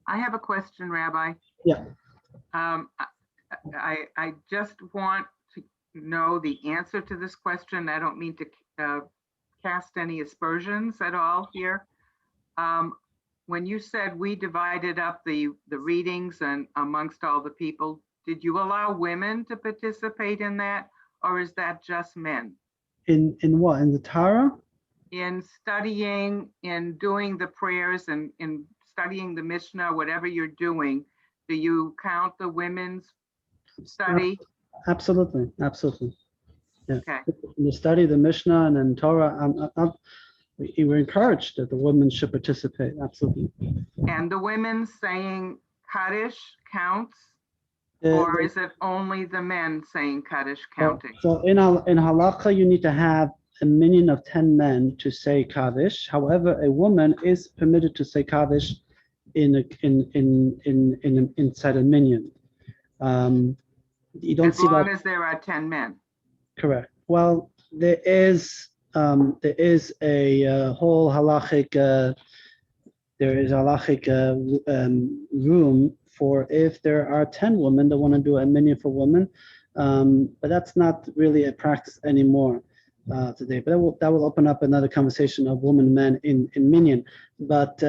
I have a question, Rabbi. Yeah. I just want to know the answer to this question. I don't mean to cast any aspersions at all here. When you said we divided up the readings and amongst all the people, did you allow women to participate in that, or is that just men? In what? In the Torah? In studying, in doing the prayers, and in studying the Mishnah, whatever you're doing, do you count the women's study? Absolutely. Yeah. Okay. You study the Mishnah and then Torah. We were encouraged that the women should participate. Absolutely. And the women saying Kaddish counts, or is it only the men saying Kaddish counting? So in halakha, you need to have a minyan of 10 men to say Kaddish. However, a woman is permitted to say Kaddish inside a minyan. You don't as see long that. as there are 10 men. Correct. Well, there is a whole halachic. There is a halachic room for if there are 10 women that want to do a minyan for women, but that's not really a practice anymore today. But that will open up another conversation of women and men in minyan. But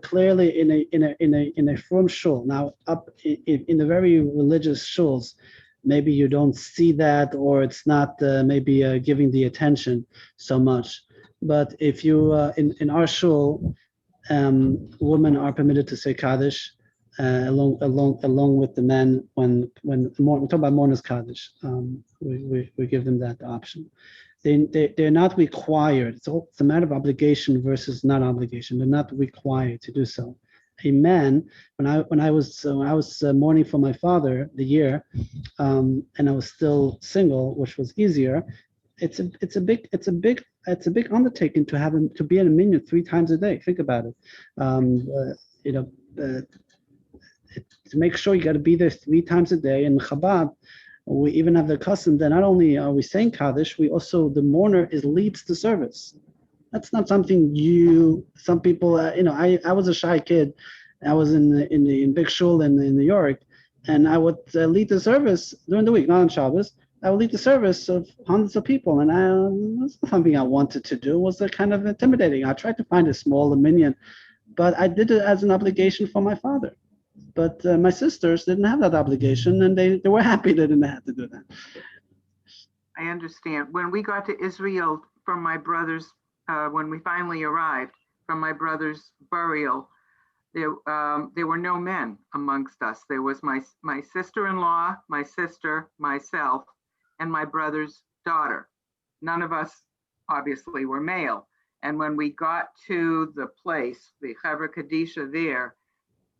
clearly in a frum shul now up in the very religious shuls, maybe you don't see that, or it's not maybe giving the attention so much. But if you in our shul, women are permitted to say Kaddish along with the men when we talk about mourners Kaddish. We give them that option. They're not required. It's a matter of obligation versus not obligation. They're not required to do so. A man, when I was mourning for my father the year, and I was still single, which was easier. It's a big undertaking to have him to be in a minyan 3 times a day. Think about it. To make sure you got to be there 3 times a day. In Chabad, we even have the custom that not only are we saying Kaddish, we also the mourner leads the service. That's not something some people, I was a shy kid. I was in big shul in New York, and I would lead the service during the week, not on Shabbos. I would lead the service of hundreds of people, and that's not something I wanted to do. It was kind of intimidating. I tried to find a smaller minyan, but I did it as an obligation for my father. But my sisters didn't have that obligation, and they were happy they didn't have to do that. I understand. When we got to Israel from my brother's, when we finally arrived from my brother's burial, there were no men amongst us. There was my sister-in-law, my sister, myself, and my brother's daughter. None of us obviously were male. And when we got to the place, the Chevrah Kadisha there,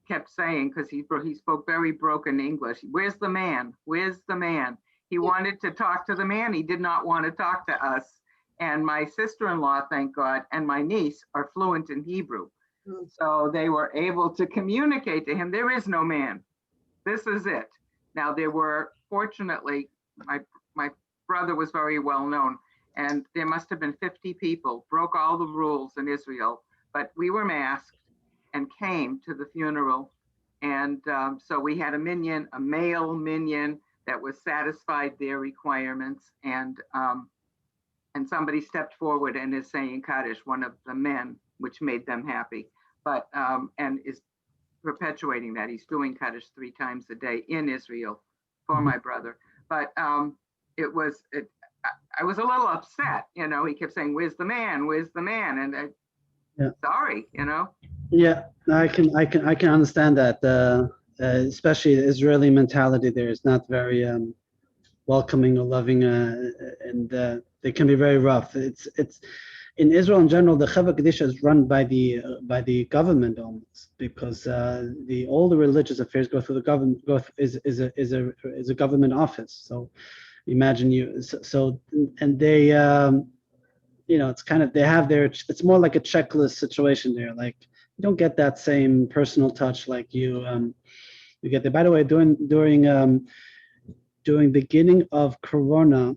kept saying, because he spoke very broken English, "Where's the man? Where's the man?" He wanted to talk to the man. He did not want to talk to us. And my sister-in-law, thank God, and my niece are fluent in Hebrew. So they were able to communicate to him, there is no man. This is it. Now there were, fortunately, my brother was very well known, and there must have been 50 people, broke all the rules in Israel, but we were masked and came to the funeral. And so we had a male minion that was satisfied their requirements, and somebody stepped forward and is saying Kaddish, one of the men, which made them happy, but and is perpetuating that. He's doing Kaddish 3 times a day in Israel for my brother. But I was a little upset, you know. He kept saying, "Where's the man? Where's the man?" And sorry, you know. Yeah, I can understand that. Especially the Israeli mentality there is not very welcoming or loving, and they can be very rough. It's in Israel in general, the Chevrah Kadisha is run by the government almost, because all the religious affairs go through the government. Is a government office. So imagine and they it's kind of, they have it's more like a checklist situation there. Like you don't get that same personal touch like you get there. By the way, during beginning of Corona,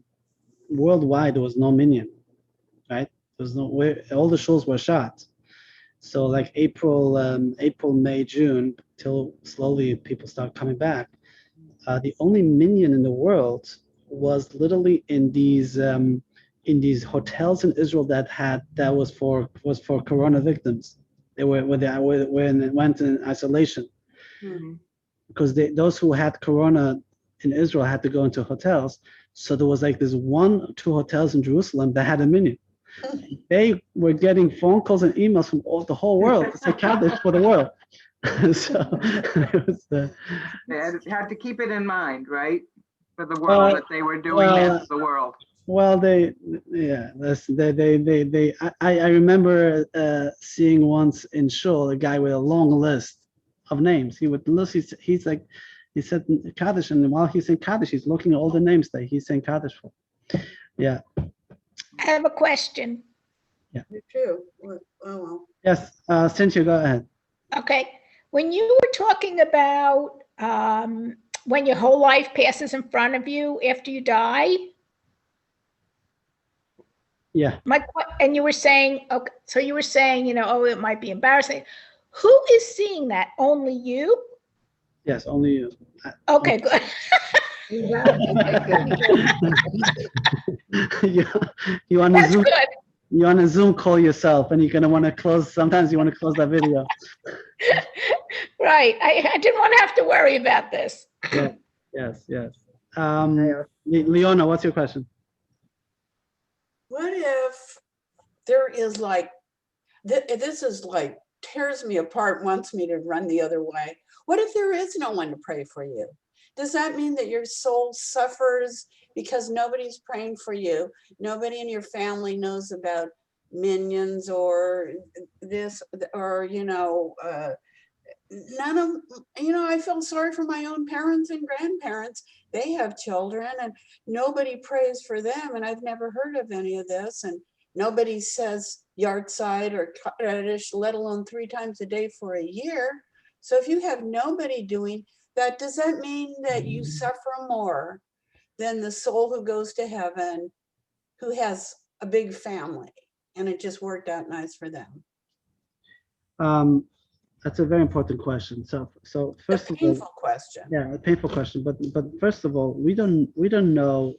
worldwide there was no minyan, right? There was no way, all the shuls were shut. So like April, May, June, till slowly people start coming back. The only minyan in the world was literally in these hotels in Israel that was for Corona victims. They went in isolation, because those who had Corona in Israel had to go into hotels. So there was like this 1 or 2 hotels in Jerusalem that had a minyan. They were getting phone calls and emails from the whole world to say Kaddish for the world. So it was they had to keep it in mind, right, for the world, that they were doing this for the world. Well, I remember seeing once in shul a guy with a long list of names. He would list. He said Kaddish, and while he's saying Kaddish, he's looking at all the names that he's saying Kaddish for. Yeah. I have a question. Yeah. Me too. Oh, well. Yes, Cynthia, go ahead. Okay. When you were talking about when your whole life passes in front of you after you die. Yeah. And you were saying, okay, so you were saying, oh, it might be embarrassing. Who is seeing that? Only you? Yes, only you. Okay, good. You want to That's Zoom? good. You want to Zoom call yourself, and you're gonna want to close. Sometimes you want to close that video. Right. I didn't want to have to worry about this. Yeah. Yes. Leona, what's your question? What if there is like, this is like, tears me apart, wants me to run the other way. What if there is no one to pray for you? Does that mean that your soul suffers because nobody's praying for you? Nobody in your family knows about minions or this, or, none of, I feel sorry for my own parents and grandparents. They have children and nobody prays for them. And I've never heard of any of this. And nobody says Yahrzeit or Kaddish, let alone 3 times a day for a year. So if you have nobody doing that, does that mean that you suffer more than the soul who goes to heaven, who has a big family and it just worked out nice for them? That's a very important question. So first of all, painful question. Yeah, a painful question. But first of all, we don't know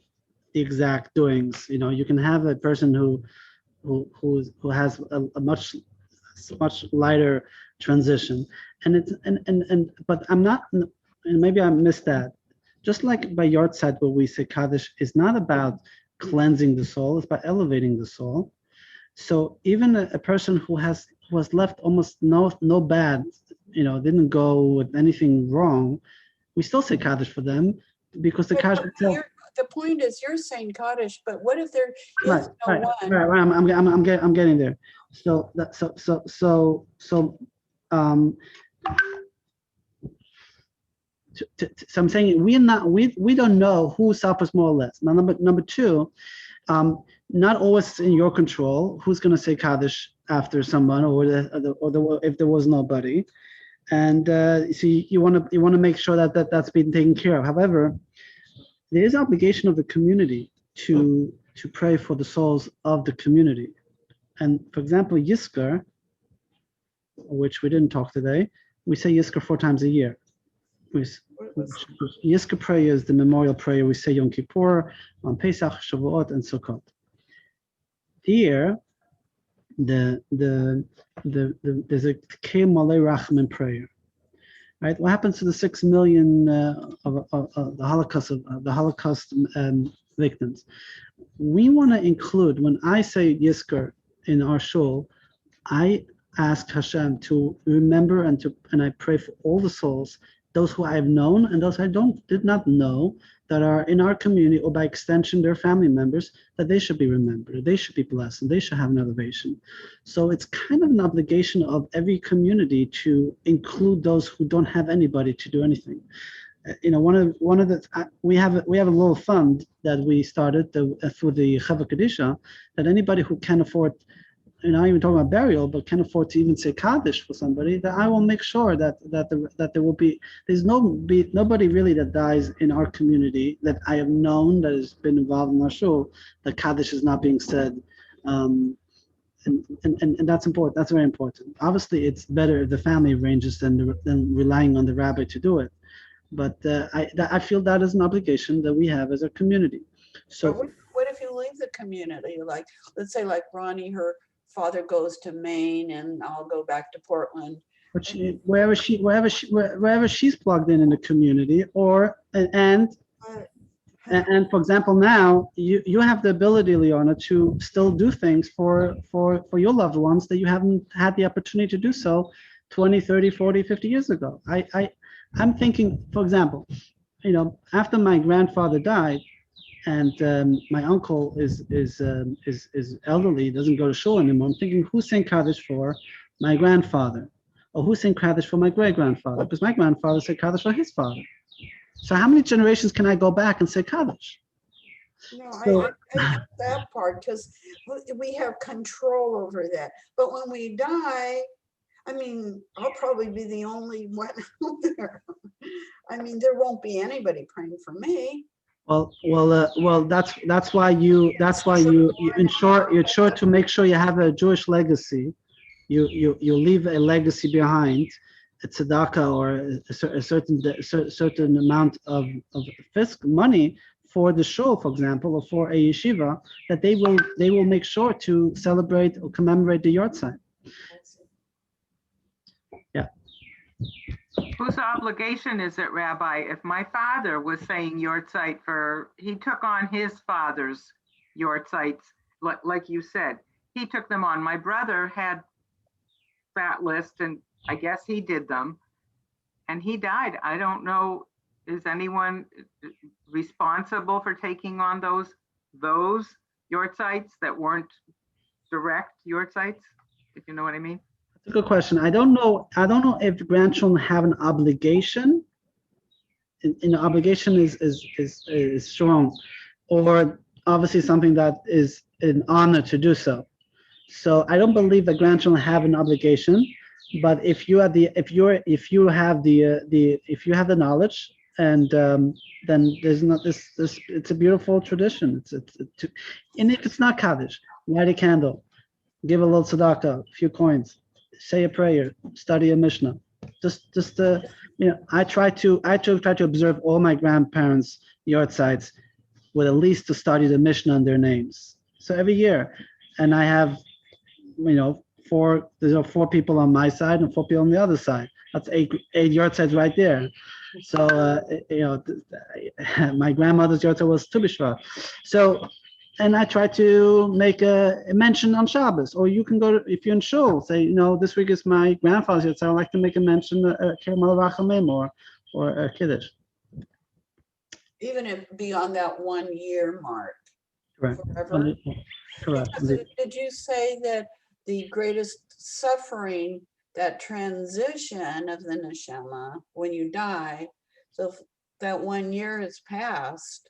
the exact doings. You can have a person who has a much lighter transition, but I'm not, and maybe I missed that. Just like by Yahrzeit, where we say Kaddish is not about cleansing the soul; it's about elevating the soul. So even a person who has left almost no bad, didn't go with anything wrong, we still say Kaddish for them, because the Kaddish itself. The point is, you're saying Kaddish, but what if there is no one? Right. I'm getting there. So So I'm saying we don't know who suffers more or less. Now, number two, not always in your control who's going to say Kaddish after someone, or if there was nobody, and so you want to make sure that's been taken care of. However, there is obligation of the community to pray for the souls of the community. And for example, Yizkor, which we didn't talk today, we say Yizkor 4 times a year. Yizkor prayer is the memorial prayer we say Yom Kippur, on Pesach, Shavuot, and Sukkot. Here, there's a Kei Malei Rachamim prayer. Right? What happens to the 6 million of the Holocaust victims? We want to include, when I say Yizkor in our shul, I ask Hashem to remember and I pray for all the souls, those who I've known and those I did not know, that are in our community, or by extension their family members, that they should be remembered, they should be blessed, and they should have an elevation. So it's kind of an obligation of every community to include those who don't have anybody to do anything. One of the we have a little fund that we started through the Chevrah Kadisha, that anybody who can afford, not even talking about burial, but can afford to even say Kaddish for somebody, that I will make sure that there will be, nobody really that dies in our community that I have known that has been involved in our shul, that Kaddish is not being said. And that's important. That's very important. Obviously, it's better if the family arranges than relying on the rabbi to do it. But I feel that is an obligation that we have as a community. So what if you leave the community? Like, let's say like Ronnie, her father goes to Maine and I'll go back to Portland. But wherever she's plugged in the community, and for example, now you have the ability, Leona, to still do things for your loved ones that you haven't had the opportunity to do so 20, 30, 40, 50 years ago. I'm thinking, for example, after my grandfather died, and my uncle is elderly, doesn't go to shul anymore. I'm thinking, who sang Kaddish for my grandfather, or who sang Kaddish for my great grandfather? Because my grandfather said Kaddish for his father. So how many generations can I go back and say Kaddish? No, I get that part, because we have control over that. But when we die, I mean, I'll probably be the only one out there. I mean, there won't be anybody praying for me. Well, that's why you ensure to make sure you have a Jewish legacy. You leave a legacy behind, a tzedakah, or a certain amount of fiscal money for the shul, for example, or for a yeshiva, that they will make sure to celebrate or commemorate the Yahrzeit. Yeah. Whose obligation is it, Rabbi? If my father was saying Yahrzeit he took on his father's Yahrzeits, like you said, he took them on. My brother had that list, and I guess he did them, and he died. I don't know, is anyone responsible for taking on those Yahrzeits that weren't direct Yahrzeits, if you know what I mean? That's a good question. I don't know if grandchildren have an obligation. Obligation is strong, or obviously something that is an honor to do so. So I don't believe that grandchildren have an obligation. But if you have the knowledge, and then there's not this. It's a beautiful tradition. And if it's not Kaddish, light a candle, give a little tzedakah, a few coins, say a prayer, study a Mishnah. I try to observe all my grandparents' Yahrzeits with at least to study the Mishnah and their names. So every year, and I have, there's 4 people on my side and 4 people on the other side. That's 8 Yahrzeits right there. So my grandmother's Yahrzeit was Tu B'Shvat. So. And I try to make a mention on Shabbos, or you can go to, if you're in shul, say, this week is my grandfather's Yahrzeit, I'd like to make a mention, Kemal Rachamim or Kaddish. Even if beyond that 1 year mark. Correct. Forever. Correct. Did you say that the greatest suffering, that transition of the neshama when you die, So if that 1 year has passed,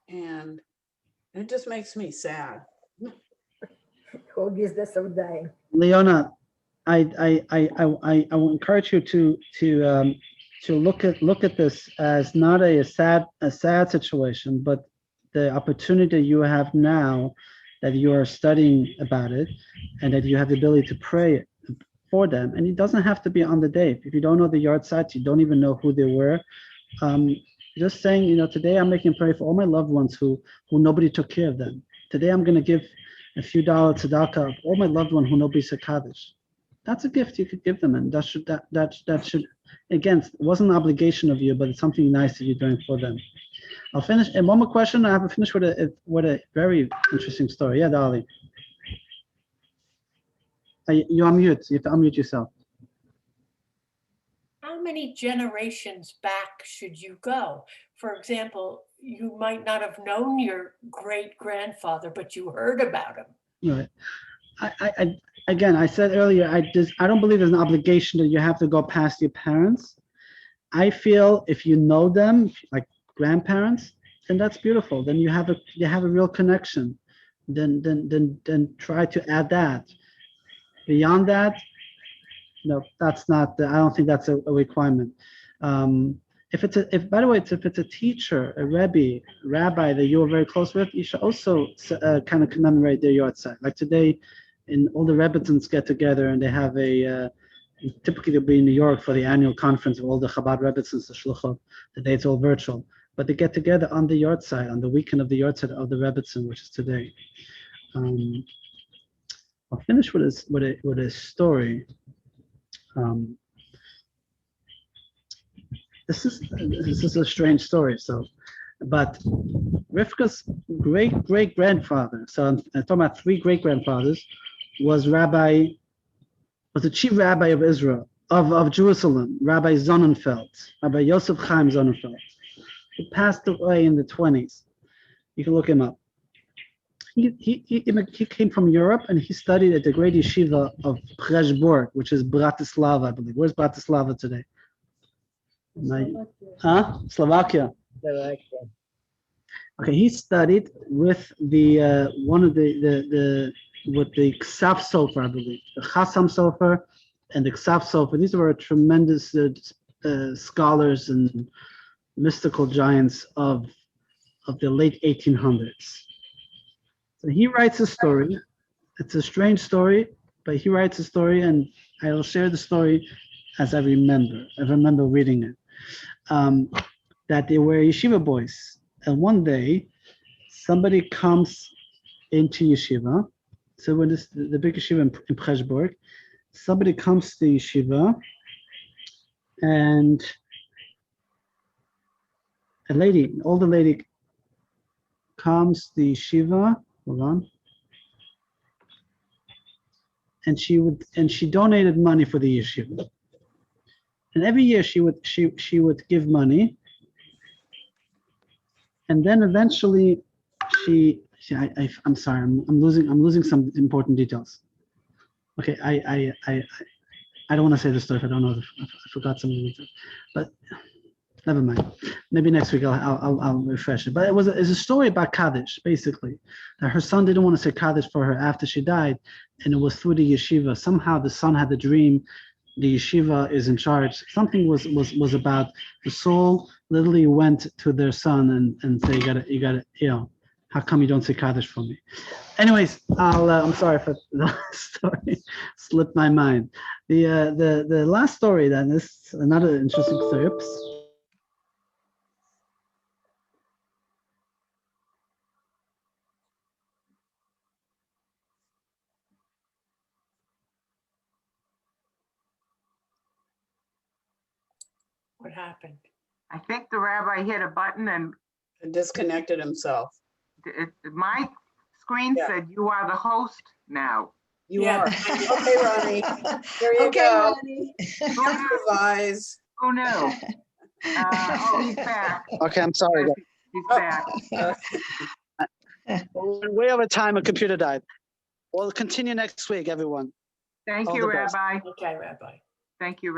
and it just makes me sad. Leona, I will encourage you to look at this as not a sad situation, but the opportunity you have now that you are studying about it, and that you have the ability to pray for them. And it doesn't have to be on the day. If you don't know the Yahrzeit, you don't even know who they were. Just saying, today I'm making prayer for all my loved ones who nobody took care of them. Today I'm going to give a few dollars tzedakah of all my loved ones who nobody said Kaddish. That's a gift you could give them, and that should again, it wasn't an obligation of you, but it's something nice that you're doing for them. I'll finish. And one more question. I haven't finished with a very interesting story. Yeah, darling. You're on mute. You have to unmute yourself. How many generations back should you go? For example, you might not have known your great-grandfather, but you heard about him. Right. Again, I said earlier, I don't believe there's an obligation that you have to go past your parents. I feel if you know them, like grandparents, then that's beautiful. Then you have a real connection. Then try to add that. Beyond that, no, that's not. I don't think that's a requirement. If it's a teacher, a rabbi that you're very close with, you should also kind of commemorate their Yahrzeit. Like today, all the Rebbetzins get together and they have typically they'll be in New York for the annual conference of all the Chabad Rebbetzins, the Shluchot. Today it's all virtual, but they get together on the Yahrzeit, on the weekend of the Yahrzeit of the Rebbetzin, which is today. I'll finish with a story. This is a strange story. But Rivka's great grandfather. So I'm talking about 3 great grandfathers. Was the chief rabbi of Israel, of Jerusalem, Rabbi Sonnenfeld, Rabbi Yosef Chaim Sonnenfeld. He passed away in the 20s. You can look him up. He came from Europe and he studied at the great yeshiva of Przeworsk, which is Bratislava, I believe. Where's Bratislava today? Slovakia. Okay, he studied with the one of the with the Ksaf Sofer, I believe, the Chassam Sofer and the Ksaf Sofer. These were tremendous scholars and mystical giants of the late 1800s. So he writes a story. It's a strange story, but he writes a story, and I'll share the story as I remember. I remember reading it. That they were yeshiva boys, and one day somebody comes into yeshiva. So when the big yeshiva in Przeworsk, somebody comes to yeshiva, and an older lady comes to yeshiva. Hold on. And she donated money for the yeshiva. And every year she would give money. And then eventually I'm sorry, I'm losing some important details. Okay, I don't want to say the story if I don't know. I forgot some of the details, but never mind. Maybe next week I'll refresh it. But it's a story about Kaddish, basically. That her son didn't want to say Kaddish for her after she died, and it was through the yeshiva. Somehow the son had the dream. The yeshiva is in charge. Something was about the soul literally went to their son and said, you gotta, how come you don't say Kaddish for me? Anyways, I'm sorry for the story slipped my mind. The last story then is another interesting story. Oops. What happened? I think the rabbi hit a button and Disconnected himself. my screen said you are the host now. You Yeah. are. Okay, Ronnie. There you go. Ronnie. Improvise. Oh no. He's back. Okay, I'm sorry. He's back. We're way over time. A computer died. We'll continue next week, everyone. Thank All you, the best. Rabbi. Okay, Rabbi. Thank you, Rabbi.